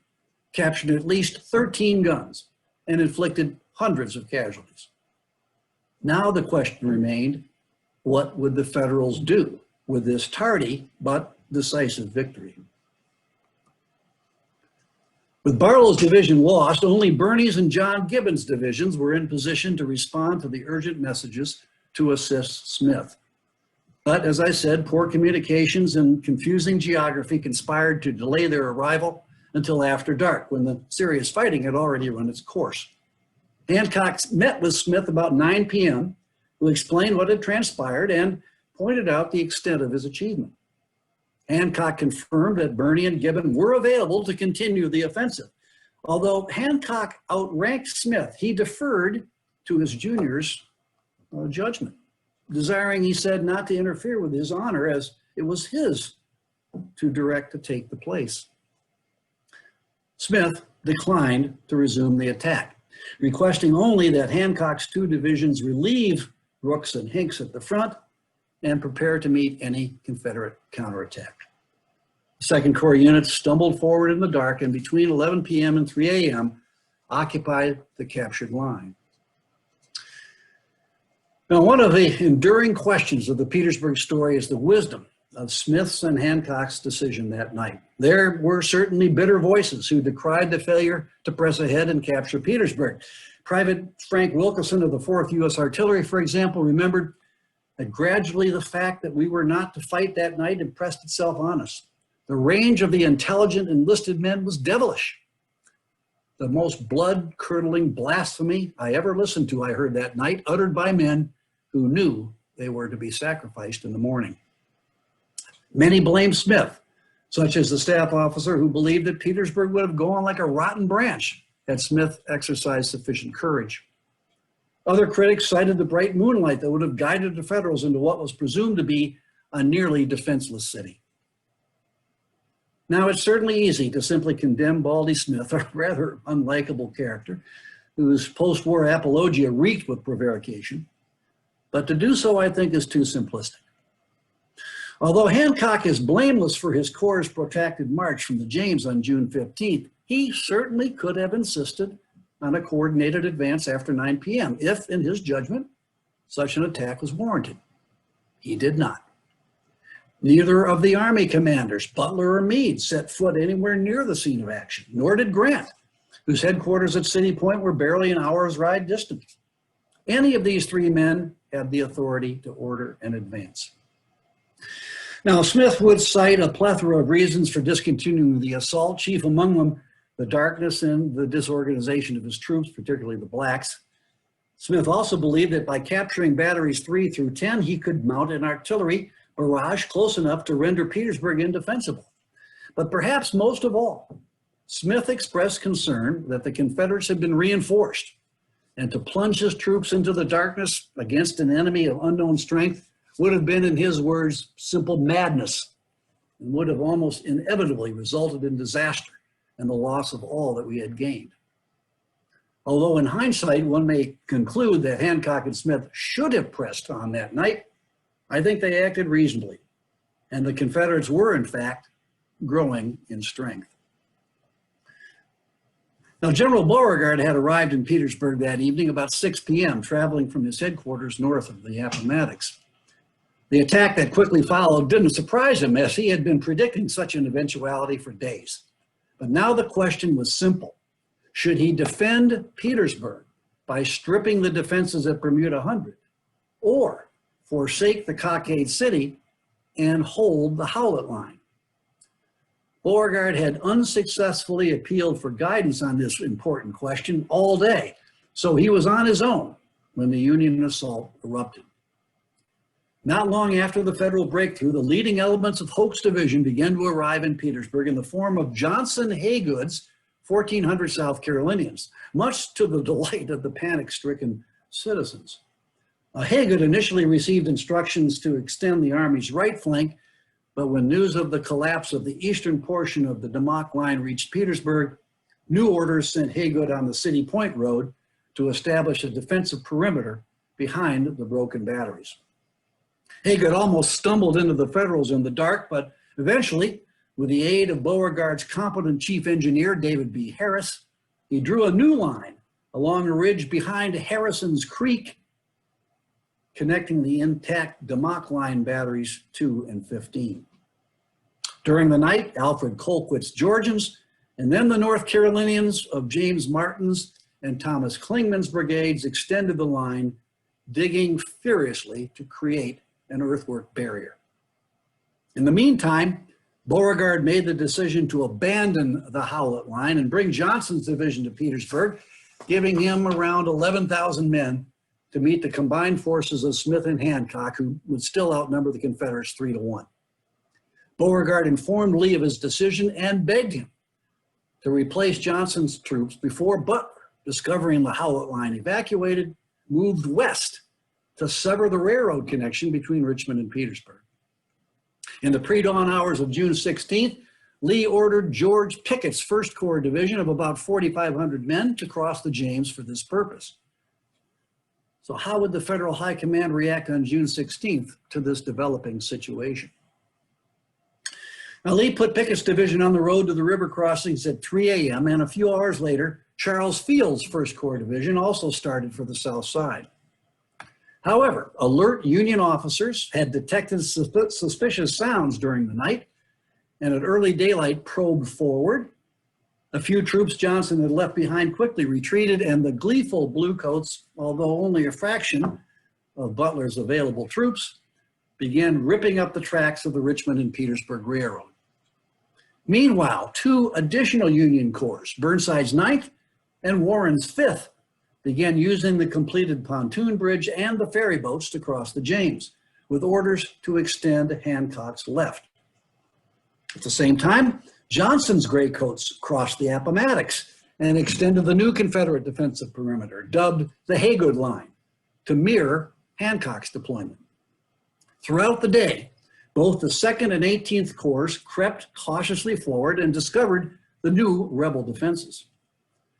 captured at least 13 guns, and inflicted hundreds of casualties. Now the question remained, what would the Federals do with this tardy but decisive victory? With Barlow's division lost, only Birney's and John Gibbon's divisions were in position to respond to the urgent messages to assist Smith. But as I said, poor communications and confusing geography conspired to delay their arrival until after dark, when the serious fighting had already run its course. Hancock met with Smith about 9 p.m., who explained what had transpired and pointed out the extent of his achievement. Hancock confirmed that Birney and Gibbon were available to continue the offensive. Although Hancock outranked Smith, he deferred to his junior's judgment, desiring, he said, not to interfere with his honor, as it was his to direct to take the place. Smith declined to resume the attack, requesting only that Hancock's 2 divisions relieve Brooks and Hinks at the front and prepare to meet any Confederate counterattack. Second Corps units stumbled forward in the dark and between 11 p.m. and 3 a.m. occupied the captured line. Now, one of the enduring questions of the Petersburg story is the wisdom of Smith's and Hancock's decision that night. There were certainly bitter voices who decried the failure to press ahead and capture Petersburg. Private Frank Wilkeson of the 4th U.S. Artillery, for example, remembered that gradually the fact that we were not to fight that night impressed itself on us. The range of the intelligent enlisted men was devilish. The most blood-curdling blasphemy I ever listened to, I heard that night, uttered by men who knew they were to be sacrificed in the morning. Many blamed Smith, such as the staff officer who believed that Petersburg would have gone like a rotten branch had Smith exercised sufficient courage. Other critics cited the bright moonlight that would have guided the Federals into what was presumed to be a nearly defenseless city. Now, it's certainly easy to simply condemn Baldy Smith, a rather unlikable character, whose post-war apologia reeked with prevarication, but to do so, I think, is too simplistic. Although Hancock is blameless for his Corps' protracted march from the James on June 15th, he certainly could have insisted on a coordinated advance after 9 p.m. if, in his judgment, such an attack was warranted. He did not. Neither of the Army commanders, Butler or Meade, set foot anywhere near the scene of action, nor did Grant, whose headquarters at City Point were barely an hour's ride distant. Any of these 3 men had the authority to order an advance. Now, Smith would cite a plethora of reasons for discontinuing the assault, chief among them the darkness and the disorganization of his troops, particularly the blacks. Smith also believed that by capturing batteries 3 through 10, he could mount an artillery barrage close enough to render Petersburg indefensible. But perhaps most of all, Smith expressed concern that the Confederates had been reinforced, and to plunge his troops into the darkness against an enemy of unknown strength would have been, in his words, simple madness, and would have almost inevitably resulted in disaster and the loss of all that we had gained. Although in hindsight, one may conclude that Hancock and Smith should have pressed on that night, I think they acted reasonably, and the Confederates were, in fact, growing in strength. Now, General Beauregard had arrived in Petersburg that evening about 6 p.m., traveling from his headquarters north of the Appomattox. The attack that quickly followed didn't surprise him, as he had been predicting such an eventuality for days. But now the question was simple. Should he defend Petersburg by stripping the defenses at Bermuda Hundred, or forsake the Cockade City and hold the Howlett Line? Beauregard had unsuccessfully appealed for guidance on this important question all day, so he was on his own when the Union assault erupted. Not long after the Federal breakthrough, the leading elements of Hoke's division began to arrive in Petersburg in the form of Johnson Haygood's 1,400 South Carolinians, much to the delight of the panic-stricken citizens. Haygood initially received instructions to extend the Army's right flank, but when news of the collapse of the eastern portion of the Demock Line reached Petersburg, new orders sent Haygood on the City Point Road to establish a defensive perimeter behind the broken batteries. Haygood almost stumbled into the Federals in the dark, but eventually, with the aid of Beauregard's competent chief engineer, David B. Harris, he drew a new line along a ridge behind Harrison's Creek, connecting the intact Demock Line batteries 2 and 15. During the night, Alfred Colquitt's Georgians, and then the North Carolinians of James Martin's and Thomas Clingman's brigades extended the line, digging furiously to create an earthwork barrier. In the meantime, Beauregard made the decision to abandon the Howlett Line and bring Johnson's division to Petersburg, giving him around 11,000 men to meet the combined forces of Smith and Hancock, who would still outnumber the Confederates 3-1. Beauregard informed Lee of his decision and begged him to replace Johnson's troops before Butler, discovering the Howlett Line evacuated, moved west to sever the railroad connection between Richmond and Petersburg. In the pre-dawn hours of June 16th, Lee ordered George Pickett's 1st Corps Division of about 4,500 men to cross the James for this purpose. So how would the Federal High Command react on June 16th to this developing situation? Now, Lee put Pickett's division on the road to the river crossings at 3 a.m., and a few hours later, Charles Field's 1st Corps Division also started for the south side. However, alert Union officers had detected suspicious sounds during the night, and at early daylight probed forward. A few troops Johnson had left behind quickly retreated, and the gleeful Bluecoats, although only a fraction of Butler's available troops, began ripping up the tracks of the Richmond and Petersburg Railroad. Meanwhile, 2 additional Union corps, Burnside's 9th and Warren's 5th, began using the completed pontoon bridge and the ferry boats to cross the James, with orders to extend Hancock's left. At the same time, Johnson's Graycoats crossed the Appomattox and extended the new Confederate defensive perimeter, dubbed the Haygood Line, to mirror Hancock's deployment. Throughout the day, both the 2nd and 18th Corps crept cautiously forward and discovered the new rebel defenses.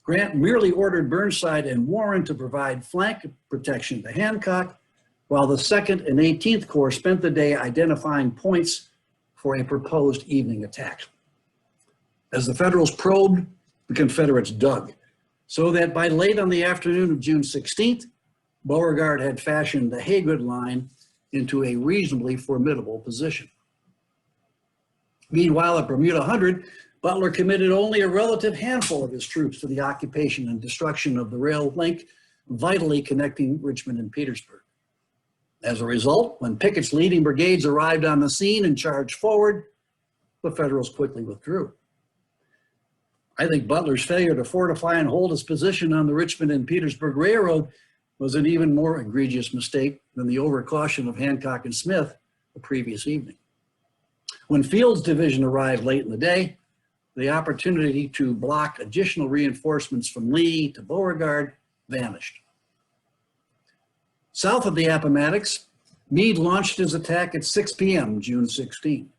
Grant merely ordered Burnside and Warren to provide flank protection to Hancock, while the 2nd and 18th Corps spent the day identifying points for a proposed evening attack. As the Federals probed, the Confederates dug, so that by late on the afternoon of June 16th, Beauregard had fashioned the Haygood Line into a reasonably formidable position. Meanwhile, at Bermuda Hundred, Butler committed only a relative handful of his troops to the occupation and destruction of the rail link vitally connecting Richmond and Petersburg. As a result, when Pickett's leading brigades arrived on the scene and charged forward, the Federals quickly withdrew. I think Butler's failure to fortify and hold his position on the Richmond and Petersburg Railroad was an even more egregious mistake than the overcaution of Hancock and Smith the previous evening. When Field's division arrived late in the day, the opportunity to block additional reinforcements from Lee to Beauregard vanished. South of the Appomattox, Meade launched his attack at 6 p.m. June 16.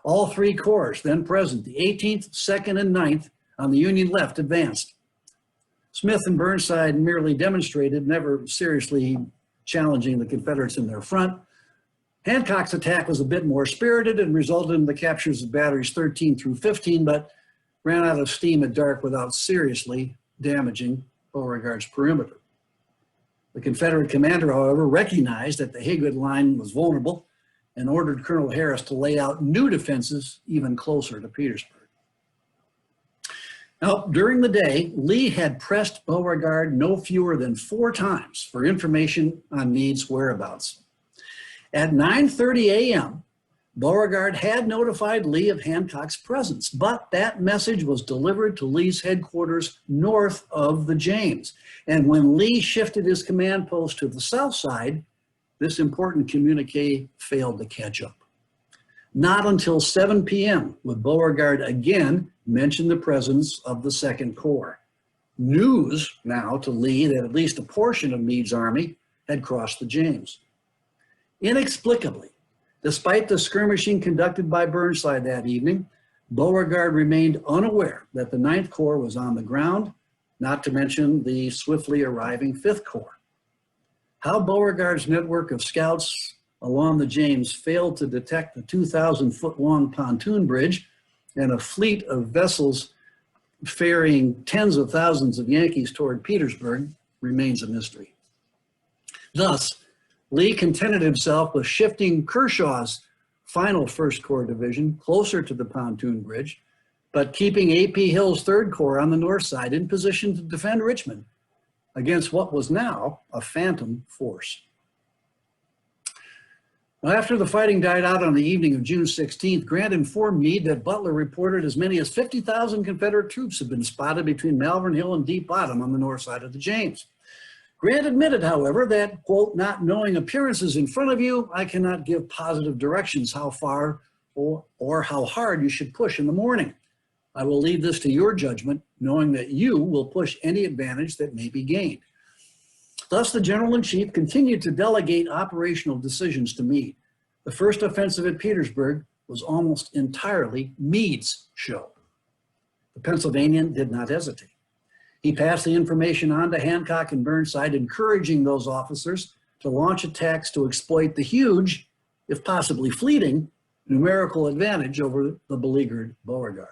All three corps then present, the 18th, 2nd, and 9th, on the Union left advanced. Smith and Burnside merely demonstrated, never seriously challenging the Confederates in their front. Hancock's attack was a bit more spirited and resulted in the captures of batteries 13 through 15, but ran out of steam at dark without seriously damaging Beauregard's perimeter. The Confederate commander, however, recognized that the Haygood line was vulnerable and ordered Colonel Harris to lay out new defenses even closer to Petersburg. Now, during the day, Lee had pressed Beauregard no fewer than 4 times for information on Meade's whereabouts. At 9:30 a.m., Beauregard had notified Lee of Hancock's presence, but that message was delivered to Lee's headquarters north of the James. And when Lee shifted his command post to the south side, this important communique failed to catch up. Not until 7 p.m. would Beauregard again mention the presence of the Second Corps. News now to Lee that at least a portion of Meade's army had crossed the James. Inexplicably, despite the skirmishing conducted by Burnside that evening, Beauregard remained unaware that the 9th Corps was on the ground, not to mention the swiftly arriving 5th Corps. How Beauregard's network of scouts along the James failed to detect the 2,000-foot-long pontoon bridge and a fleet of vessels ferrying tens of thousands of Yankees toward Petersburg remains a mystery. Thus, Lee contented himself with shifting Kershaw's final 1st Corps division closer to the pontoon bridge, but keeping A.P. Hill's 3rd Corps on the north side in position to defend Richmond against what was now a phantom force. Now, after the fighting died out on the evening of June 16th, Grant informed Meade that Butler reported as many as 50,000 Confederate troops had been spotted between Malvern Hill and Deep Bottom on the north side of the James. Grant admitted, however, that, quote, not knowing appearances in front of you, I cannot give positive directions how far or how hard you should push in the morning. I will leave this to your judgment, knowing that you will push any advantage that may be gained. Thus, the General-in-Chief continued to delegate operational decisions to Meade. The first offensive at Petersburg was almost entirely Meade's show. The Pennsylvanian did not hesitate. He passed the information on to Hancock and Burnside, encouraging those officers to launch attacks to exploit the huge, if possibly fleeting, numerical advantage over the beleaguered Beauregard.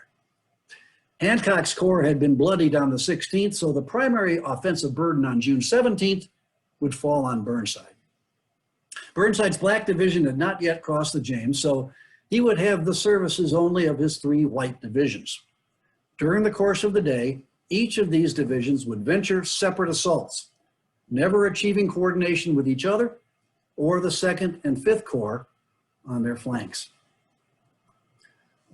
Hancock's corps had been bloodied on the 16th, so the primary offensive burden on June 17th would fall on Burnside. Burnside's Black Division had not yet crossed the James, so he would have the services only of his 3 White divisions. During the course of the day, each of these divisions would venture separate assaults, never achieving coordination with each other or the 2nd and 5th Corps on their flanks.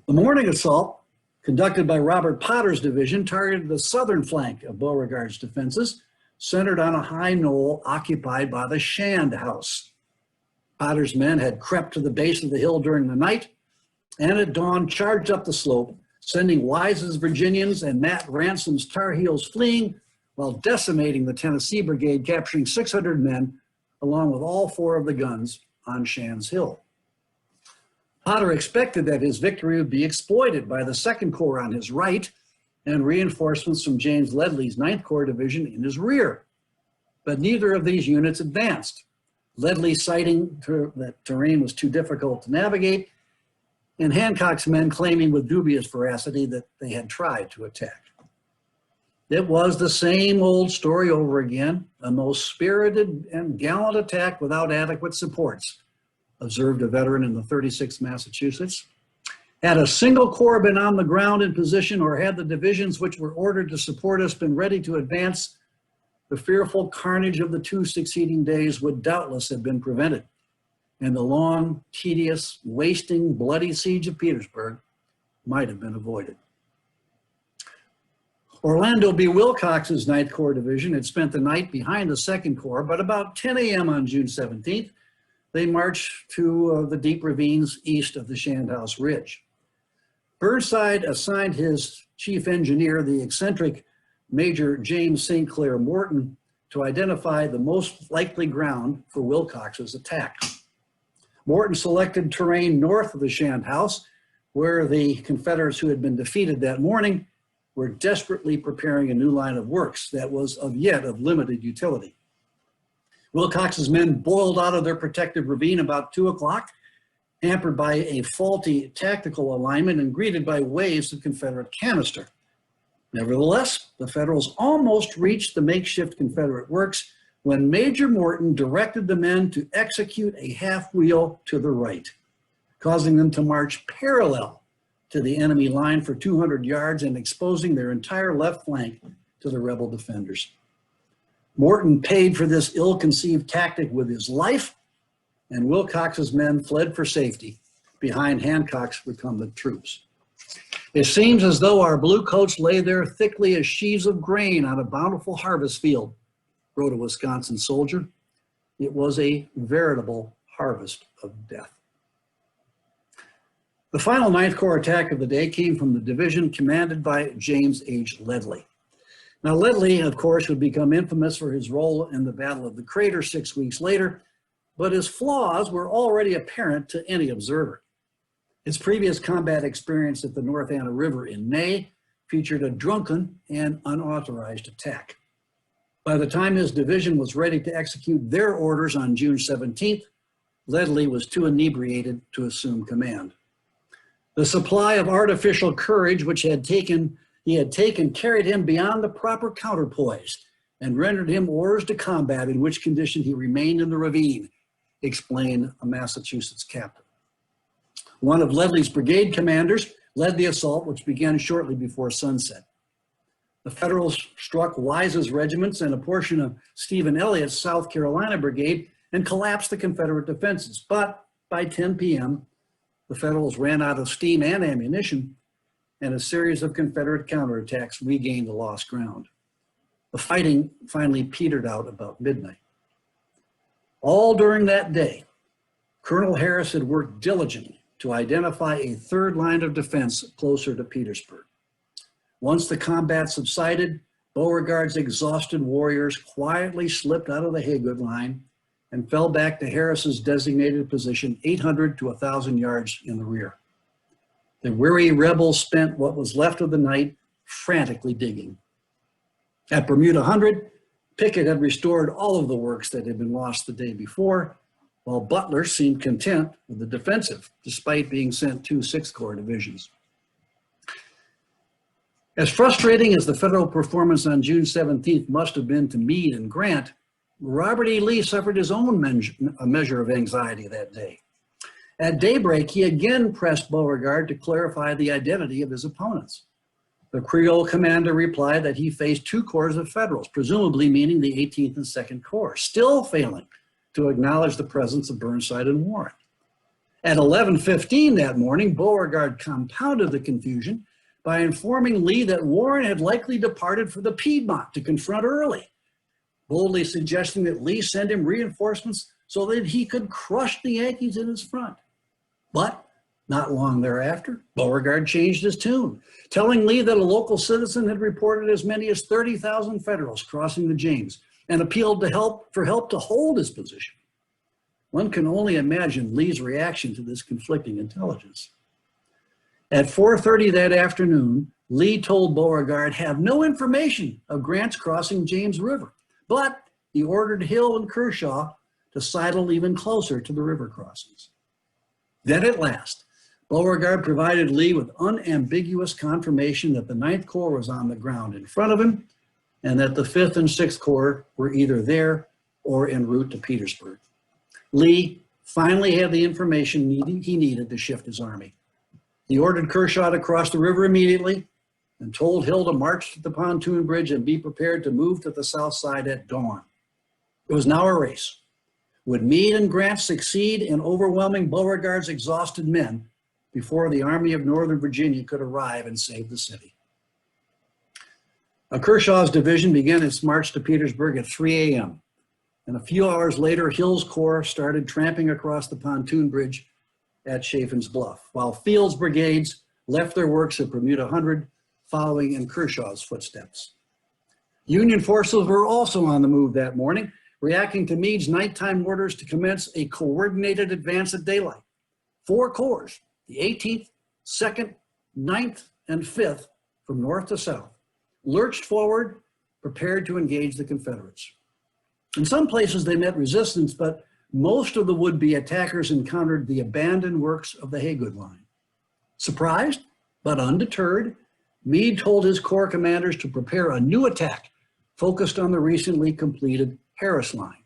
The morning assault, conducted by Robert Potter's division, targeted the southern flank of Beauregard's defenses, centered on a high knoll occupied by the Shand House. Potter's men had crept to the base of the hill during the night, and at dawn charged up the slope, sending Wise's Virginians and Matt Ransom's Tar Heels fleeing, while decimating the Tennessee Brigade, capturing 600 men, along with all 4 of the guns on Shand's Hill. Potter expected that his victory would be exploited by the 2nd Corps on his right and reinforcements from James Ledley's 9th Corps division in his rear. But neither of these units advanced. Ledley citing that terrain was too difficult to navigate, and Hancock's men claiming with dubious veracity that they had tried to attack. It was the same old story over again, a most spirited and gallant attack without adequate supports, observed a veteran in the 36th Massachusetts. Had a single corps been on the ground in position, or had the divisions which were ordered to support us been ready to advance, the fearful carnage of the 2 succeeding days would doubtless have been prevented, and the long, tedious, wasting, bloody siege of Petersburg might have been avoided. Orlando B. Wilcox's 9th Corps Division had spent the night behind the 2nd Corps, but about 10 a.m. on June 17th, they marched to the deep ravines east of the Shandhouse Ridge. Burnside assigned his chief engineer, the eccentric Major James St. Clair Morton, to identify the most likely ground for Wilcox's attack. Morton selected terrain north of the Shandhouse, where the Confederates who had been defeated that morning were desperately preparing a new line of works that was of limited utility. Wilcox's men boiled out of their protective ravine about 2 o'clock, hampered by a faulty tactical alignment and greeted by waves of Confederate canister. Nevertheless, the Federals almost reached the makeshift Confederate works when Major Morton directed the men to execute a half-wheel to the right, causing them to march parallel to the enemy line for 200 yards and exposing their entire left flank to the rebel defenders. Morton paid for this ill-conceived tactic with his life, and Wilcox's men fled for safety behind Hancock's recumbent troops. It seems as though our blue coats lay there thickly as sheaves of grain on a bountiful harvest field, wrote a Wisconsin soldier. It was a veritable harvest of death. The final 9th Corps attack of the day came from the division commanded by James H. Ledlie. Now, Ledlie, of course, would become infamous for his role in the Battle of the Crater 6 weeks later, but his flaws were already apparent to any observer. His previous combat experience at the North Anna River in May featured a drunken and unauthorized attack. By the time his division was ready to execute their orders on June 17th, Ledlie was too inebriated to assume command. The supply of artificial courage which he had taken carried him beyond the proper counterpoise and rendered him orders to combat in which condition he remained in the ravine, explained a Massachusetts captain. One of Ledlie's brigade commanders led the assault, which began shortly before sunset. The Federals struck Wise's regiments and a portion of Stephen Elliott's South Carolina brigade and collapsed the Confederate defenses. But by 10 p.m., the Federals ran out of steam and ammunition, and a series of Confederate counterattacks regained the lost ground. The fighting finally petered out about midnight. All during that day, Colonel Harris had worked diligently to identify a third line of defense closer to Petersburg. Once the combat subsided, Beauregard's exhausted warriors quietly slipped out of the Haygood line and fell back to Harris's designated position 800 to 1,000 yards in the rear. The weary rebels spent what was left of the night frantically digging. At Bermuda 100, Pickett had restored all of the works that had been lost the day before, while Butler seemed content with the defensive, despite being sent 2 6th Corps divisions. As frustrating as the Federal performance on June 17th must have been to Meade and Grant, Robert E. Lee suffered his own measure of anxiety that day. At daybreak, he again pressed Beauregard to clarify the identity of his opponents. The Creole commander replied that he faced 2 corps of Federals, presumably meaning the 18th and 2nd Corps, still failing to acknowledge the presence of Burnside and Warren. At 11:15 that morning, Beauregard compounded the confusion by informing Lee that Warren had likely departed for the Piedmont to confront Early, boldly suggesting that Lee send him reinforcements so that he could crush the Yankees in his front. But not long thereafter, Beauregard changed his tune, telling Lee that a local citizen had reported as many as 30,000 Federals crossing the James and appealed for help to hold his position. One can only imagine Lee's reaction to this conflicting intelligence. At 4:30 that afternoon, Lee told Beauregard have no information of Grant's crossing James River, but he ordered Hill and Kershaw to sidle even closer to the river crossings. Then at last, Beauregard provided Lee with unambiguous confirmation that the 9th Corps was on the ground in front of him and that the 5th and 6th Corps were either there or en route to Petersburg. Lee finally had the information he needed to shift his army. He ordered Kershaw to cross the river immediately, and told Hill to march to the pontoon bridge and be prepared to move to the south side at dawn. It was now a race. Would Meade and Grant succeed in overwhelming Beauregard's exhausted men before the Army of Northern Virginia could arrive and save the city? Kershaw's division began its march to Petersburg at 3 a.m. And a few hours later, Hill's corps started tramping across the pontoon bridge at Chaffin's Bluff, while Field's brigades left their works at Bermuda 100, following in Kershaw's footsteps. Union forces were also on the move that morning, reacting to Meade's nighttime orders to commence a coordinated advance at daylight. 4 corps, the 18th, 2nd, 9th, and 5th, from north to south, lurched forward, prepared to engage the Confederates. In some places they met resistance, but most of the would-be attackers encountered the abandoned works of the Haygood Line. Surprised, but undeterred, Meade told his corps commanders to prepare a new attack focused on the recently completed Harris Line.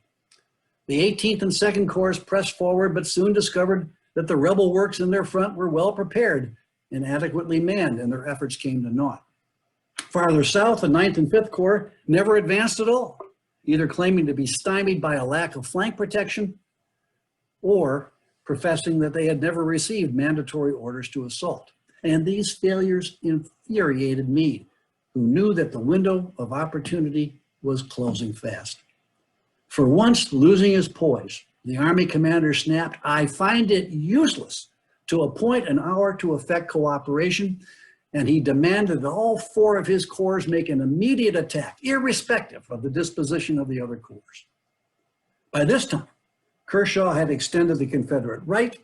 The 18th and 2nd Corps pressed forward, but soon discovered that the rebel works in their front were well prepared and adequately manned, and their efforts came to naught. Farther south, the 9th and 5th Corps never advanced at all, either claiming to be stymied by a lack of flank protection or professing that they had never received mandatory orders to assault. And these failures infuriated Meade, who knew that the window of opportunity was closing fast. For once losing his poise, the Army commander snapped, "I find it useless to appoint an hour to effect cooperation," and he demanded that all 4 of his corps make an immediate attack, irrespective of the disposition of the other corps. By this time, Kershaw had extended the Confederate right,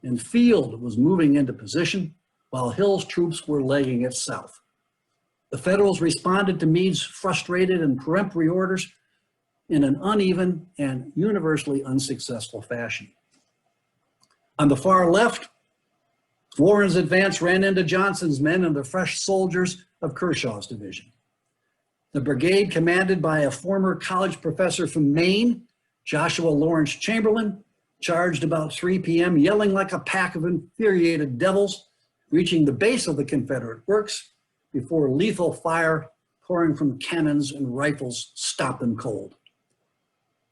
and Field was moving into position, while Hill's troops were legging it south. The Federals responded to Meade's frustrated and peremptory orders in an uneven and universally unsuccessful fashion. On the far left, Warren's advance ran into Johnson's men and the fresh soldiers of Kershaw's division. The brigade, commanded by a former college professor from Maine, Joshua Lawrence Chamberlain, charged about 3 p.m., yelling like a pack of infuriated devils, reaching the base of the Confederate works before lethal fire pouring from cannons and rifles stopped them cold.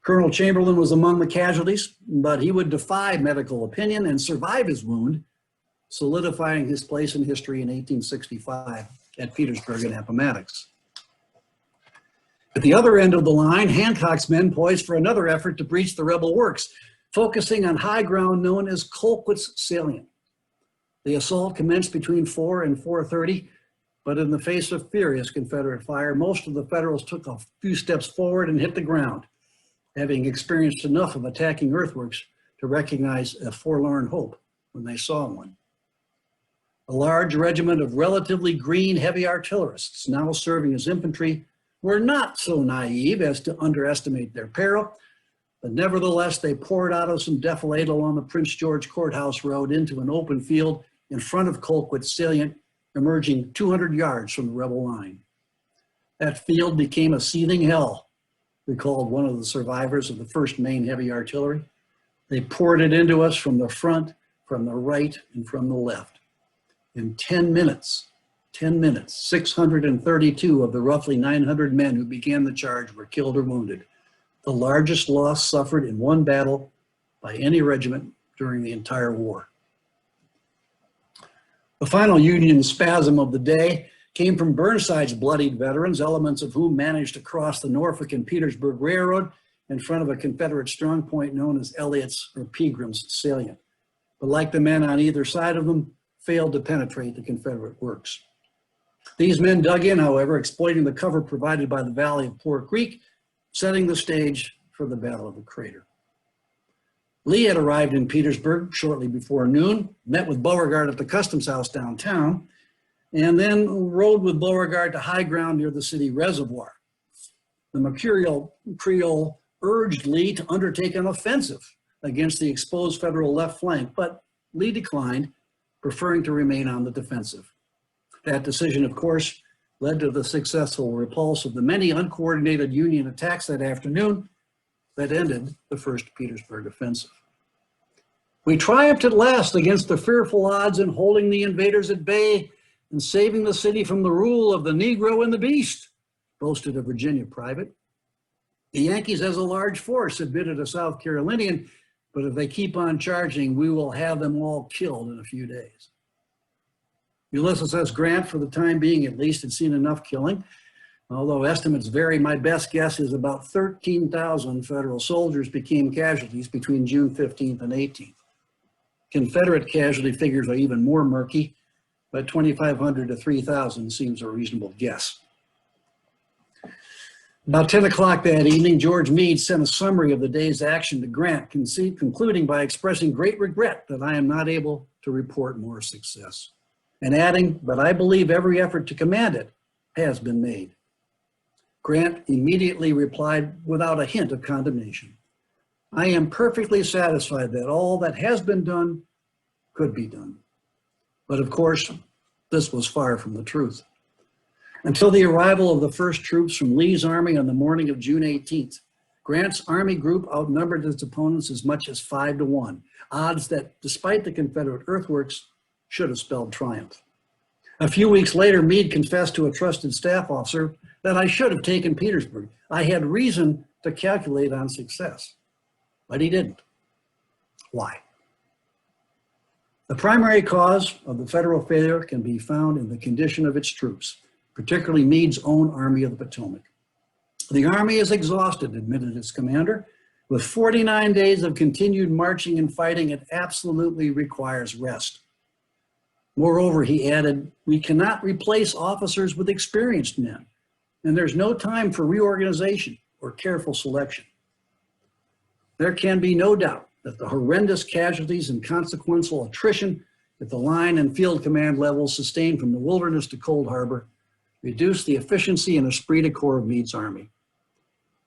Colonel Chamberlain was among the casualties, but he would defy medical opinion and survive his wound, solidifying his place in history in 1865 at Petersburg and Appomattox. At the other end of the line, Hancock's men poised for another effort to breach the rebel works, focusing on high ground known as Colquitt's Salient. The assault commenced between 4 and 4:30, but in the face of furious Confederate fire, most of the Federals took a few steps forward and hit the ground, having experienced enough of attacking earthworks to recognize a forlorn hope when they saw one. A large regiment of relatively green heavy artillerists, now serving as infantry, were not so naive as to underestimate their peril, but nevertheless they poured out of some defilade along the Prince George Courthouse Road into an open field in front of Colquitt's Salient, emerging 200 yards from the rebel line. That field became a seething hell, recalled one of the survivors of the 1st Maine Heavy Artillery. They poured it into us from the front, from the right, and from the left. In 10 minutes, 632 of the roughly 900 men who began the charge were killed or wounded, the largest loss suffered in one battle by any regiment during the entire war. The final Union spasm of the day came from Burnside's bloodied veterans, elements of whom managed to cross the Norfolk and Petersburg Railroad in front of a Confederate strongpoint known as Elliott's or Pegram's Salient. But like the men on either side of them, failed to penetrate the Confederate works. These men dug in, however, exploiting the cover provided by the valley of Poor Creek, setting the stage for the Battle of the Crater. Lee had arrived in Petersburg shortly before noon, met with Beauregard at the Customs House downtown, and then rode with Beauregard to high ground near the city reservoir. The mercurial Creole urged Lee to undertake an offensive against the exposed Federal left flank, but Lee declined, preferring to remain on the defensive. That decision, of course, led to the successful repulse of the many uncoordinated Union attacks that afternoon that ended the First Petersburg Offensive. We triumphed at last against the fearful odds in holding the invaders at bay, and saving the city from the rule of the Negro and the Beast, boasted a Virginia private. The Yankees, as a large force, admitted a South Carolinian, but if they keep on charging, we will have them all killed in a few days. Ulysses S. Grant, for the time being at least, had seen enough killing. Although estimates vary, my best guess is about 13,000 federal soldiers became casualties between June 15th and 18th. Confederate casualty figures are even more murky, but 2,500 to 3,000 seems a reasonable guess. About 10 o'clock that evening, George Meade sent a summary of the day's action to Grant, concluding by expressing great regret that I am not able to report more success, and adding, but I believe every effort to command it has been made. Grant immediately replied without a hint of condemnation. I am perfectly satisfied that all that has been done could be done. But of course, this was far from the truth. Until the arrival of the first troops from Lee's army on the morning of June 18th, Grant's army group outnumbered its opponents as much as 5-1, odds that, despite the Confederate earthworks, should have spelled triumph. A few weeks later, Meade confessed to a trusted staff officer that I should have taken Petersburg. I had reason to calculate on success, but he didn't. Why? The primary cause of the federal failure can be found in the condition of its troops, particularly Meade's own Army of the Potomac. The Army is exhausted, admitted its commander. With 49 days of continued marching and fighting, it absolutely requires rest. Moreover, he added, we cannot replace officers with experienced men, and there's no time for reorganization or careful selection. There can be no doubt that the horrendous casualties and consequential attrition at the line and field command levels sustained from the Wilderness to Cold Harbor reduced the efficiency and esprit de corps of Meade's army.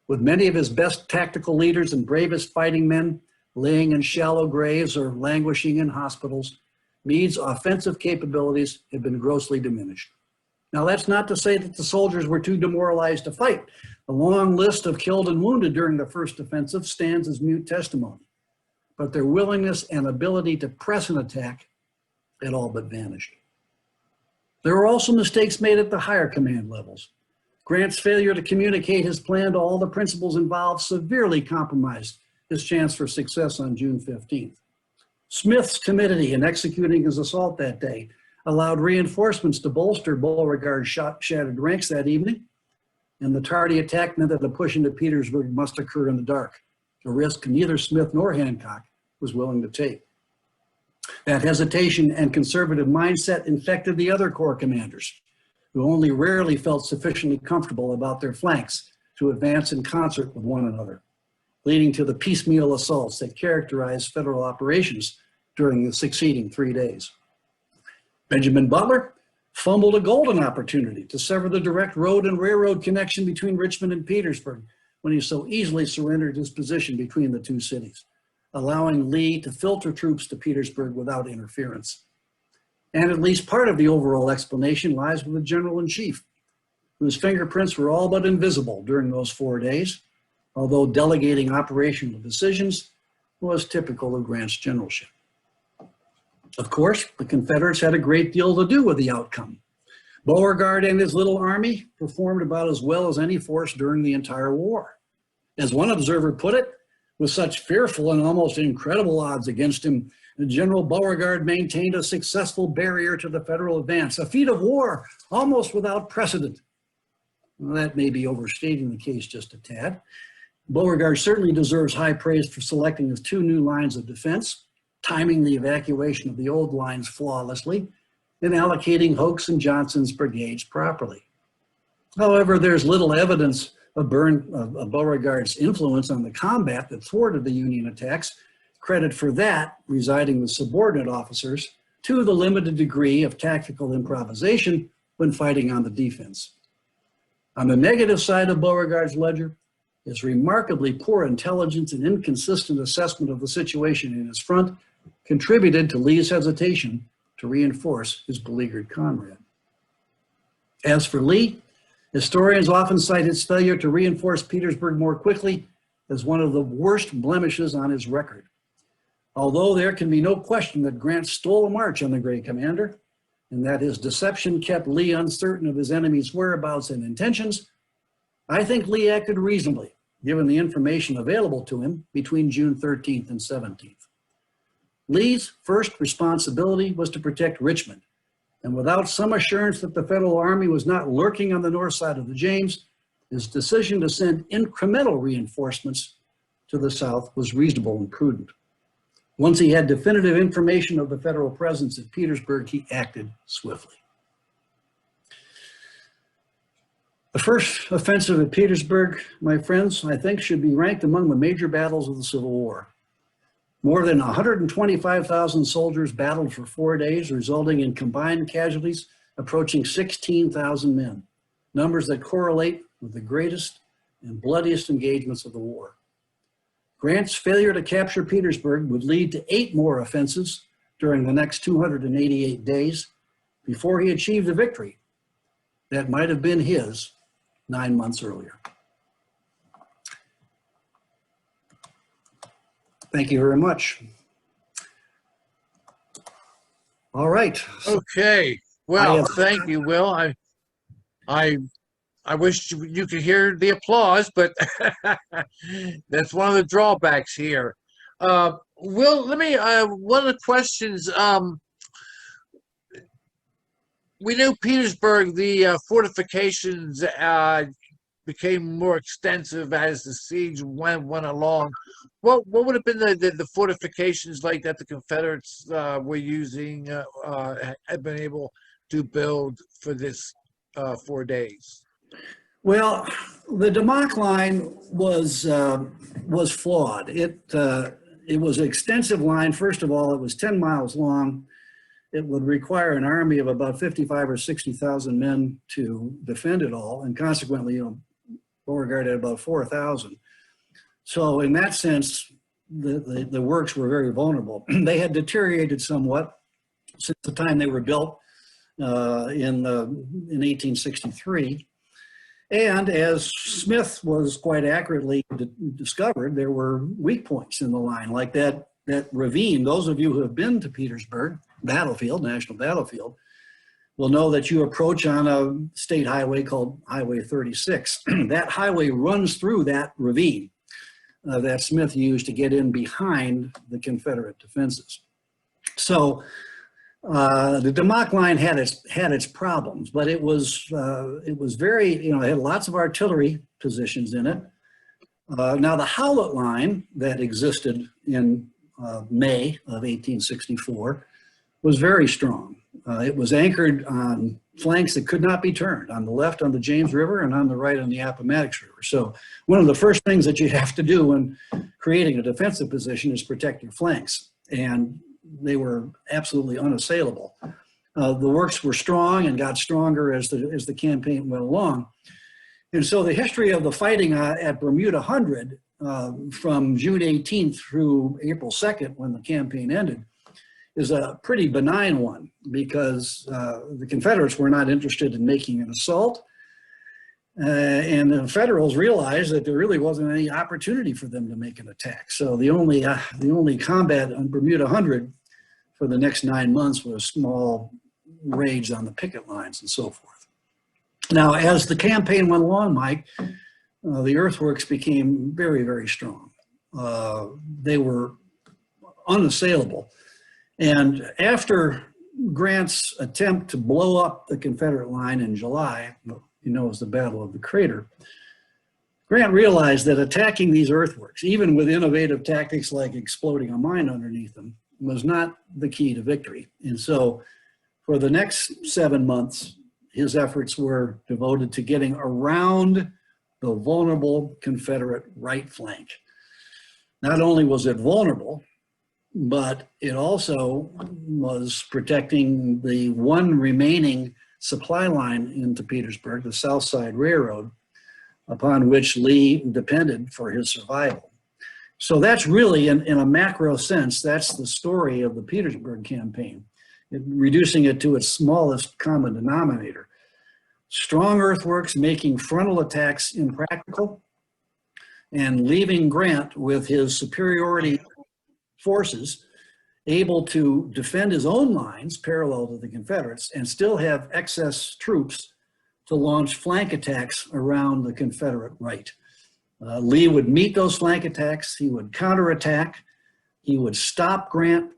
With many of his best tactical leaders and bravest fighting men laying in shallow graves or languishing in hospitals, Meade's offensive capabilities had been grossly diminished. Now, that's not to say that the soldiers were too demoralized to fight. The long list of killed and wounded during the first offensive stands as mute testimony, but their willingness and ability to press an attack had all but vanished. There were also mistakes made at the higher command levels. Grant's failure to communicate his plan to all the principals involved severely compromised his chance for success on June 15th. Smith's timidity in executing his assault that day allowed reinforcements to bolster Beauregard's shattered ranks that evening, and the tardy attack meant that the push into Petersburg must occur in the dark, a risk neither Smith nor Hancock was willing to take. That hesitation and conservative mindset infected the other corps commanders, who only rarely felt sufficiently comfortable about their flanks to advance in concert with one another, leading to the piecemeal assaults that characterized federal operations during the succeeding 3 days. Benjamin Butler fumbled a golden opportunity to sever the direct road and railroad connection between Richmond and Petersburg when he so easily surrendered his position between the two cities, allowing Lee to filter troops to Petersburg without interference. And at least part of the overall explanation lies with the general-in-chief, whose fingerprints were all but invisible during those 4 days, although delegating operational decisions was typical of Grant's generalship. Of course, the Confederates had a great deal to do with the outcome. Beauregard and his little army performed about as well as any force during the entire war. As one observer put it, with such fearful and almost incredible odds against him, General Beauregard maintained a successful barrier to the Federal advance, a feat of war almost without precedent. Well, that may be overstating the case just a tad. Beauregard certainly deserves high praise for selecting his 2 new lines of defense, timing the evacuation of the old lines flawlessly, and allocating Hoke's and Johnson's brigades properly. However, there's little evidence of Beauregard's influence on the combat that thwarted the Union attacks, credit for that residing with subordinate officers to the limited degree of tactical improvisation when fighting on the defense. On the negative side of Beauregard's ledger, his remarkably poor intelligence and inconsistent assessment of the situation in his front contributed to Lee's hesitation to reinforce his beleaguered comrade. As for Lee, historians often cite his failure to reinforce Petersburg more quickly as one of the worst blemishes on his record. Although there can be no question that Grant stole a march on the great commander, and that his deception kept Lee uncertain of his enemy's whereabouts and intentions, I think Lee acted reasonably, given the information available to him between June 13th and 17th. Lee's first responsibility was to protect Richmond, and without some assurance that the Federal Army was not lurking on the north side of the James, his decision to send incremental reinforcements to the south was reasonable and prudent. Once he had definitive information of the Federal presence at Petersburg, he acted swiftly. The first offensive at Petersburg, my friends, I think should be ranked among the major battles of the Civil War. More than 125,000 soldiers battled for 4 days, resulting in combined casualties approaching 16,000 men, numbers that correlate with the greatest and bloodiest engagements of the war. Grant's failure to capture Petersburg would lead to 8 more offensives during the next 288 days before he achieved a victory that might have been his 9 months earlier. Thank you very much. All right. Okay. Well, I, thank you, Will. I wish you could hear the applause, but that's one of the drawbacks here. Will, let me, one of the questions, we know Petersburg, the fortifications became more extensive as the siege went along. What would have been the fortifications like that the Confederates were using, had been able to build for this 4 days? well, the Demock line was flawed. It was an extensive line. First of all, it was 10 miles long. It would require an army of about 55 or 60,000 men to defend it all, and consequently, Beauregard had about 4,000. So in that sense, the works were very vulnerable. They had deteriorated somewhat since the time they were built in 1863. And as Smith was quite accurately discovered, there were weak points in the line, like that ravine. Those of you who have been to Petersburg battlefield, national battlefield, will know that you approach on a state highway called Highway 36. That highway runs through that ravine that Smith used to get in behind the Confederate defenses. So the Demock line had its problems, but it was very, it had lots of artillery positions in it. Now the Howlett line that existed in May of 1864 was very strong. It was anchored on flanks that could not be turned, on the left on the James River and on the right on the Appomattox River. So one of the first things that you have to do when creating a defensive position is protect your flanks. And they were absolutely unassailable. The works were strong and got stronger as the campaign went along. And so the history of the fighting at Bermuda 100 from June 18th through April 2nd, when the campaign ended, is a pretty benign one, because the Confederates were not interested in making an assault. And the Federals realized that there really wasn't any opportunity for them to make an attack. So the only combat on Bermuda 100 for the next 9 months was small raids on the picket lines and so forth. Now, as the campaign went along, Mike, the earthworks became very, very strong. They were unassailable. And after Grant's attempt to blow up the Confederate line in July, as the Battle of the Crater, Grant realized that attacking these earthworks, even with innovative tactics like exploding a mine underneath them, was not the key to victory. And so for the next 7 months, his efforts were devoted to getting around the vulnerable Confederate right flank. Not only was it vulnerable, but it also was protecting the one remaining supply line into Petersburg, the South Side Railroad, upon which Lee depended for his survival. So that's really, in a macro sense, that's the story of the Petersburg campaign, reducing it to its smallest common denominator. Strong earthworks making frontal attacks impractical, and leaving Grant with his superiority forces able to defend his own lines parallel to the Confederates and still have excess troops to launch flank attacks around the Confederate right. Lee would meet those flank attacks. He would counterattack. He would stop Grant,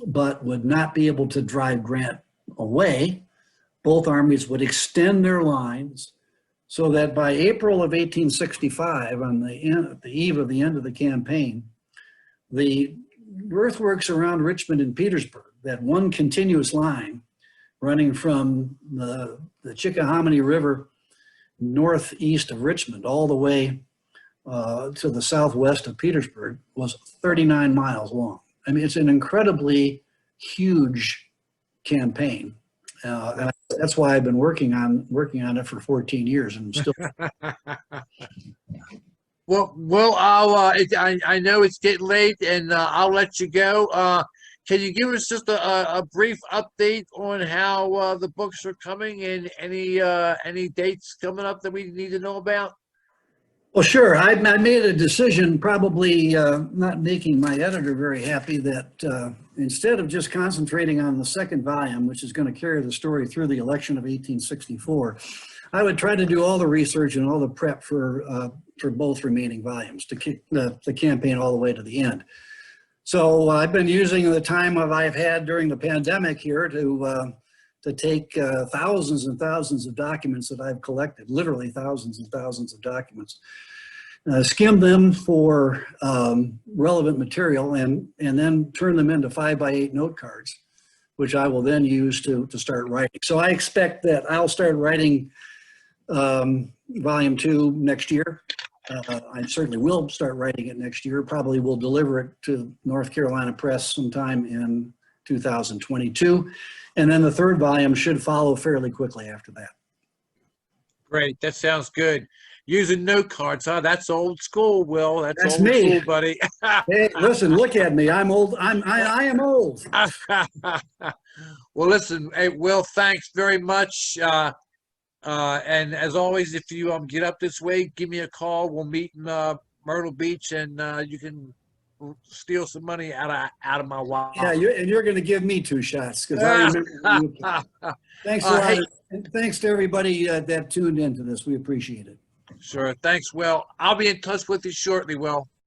but would not be able to drive Grant away. Both armies would extend their lines so that by April of 1865, on the eve of the end of the campaign, the earthworks around Richmond and Petersburg, that one continuous line running from the Chickahominy River northeast of Richmond all the way to the southwest of Petersburg, was 39 miles long. I mean, it's an incredibly huge campaign. And that's why I've been working on it for 14 years, and I'm still. Well, I know it's getting late, and I'll let you go. Can you give us just a brief update on how the books are coming and any dates coming up that we need to know about? Well, sure. I made a decision, probably not making my editor very happy, that instead of just concentrating on the second volume, which is going to carry the story through the election of 1864, I would try to do all the research and all the prep for both remaining volumes to kick the campaign all the way to the end. So I've been using the time I've had during the pandemic here to take thousands and thousands of documents that I've collected, literally thousands and thousands of documents, skim them for relevant material, and then turn them into 5x8 note cards, which I will then use to start writing. So I expect that I'll start writing volume 2 next year. I certainly will start writing it next year. Probably will deliver it to North Carolina Press sometime in 2022. And then the third volume should follow fairly quickly after that. Great, that sounds good. Using note cards, huh? That's old school, Will. That's old me. school, buddy. Hey, listen, look at me. I'm old. I am old. Well, listen, hey, Will, thanks very much. And as always, if you get up this way, give me a call. We'll meet in Myrtle Beach, and you can steal some money out of my wallet. Yeah, you're going to give me 2 shots, because I remember you. Thanks a lot. Hey. And thanks to everybody that tuned into this. We appreciate it. Sure. Thanks, Will. I'll be in touch with you shortly, Will.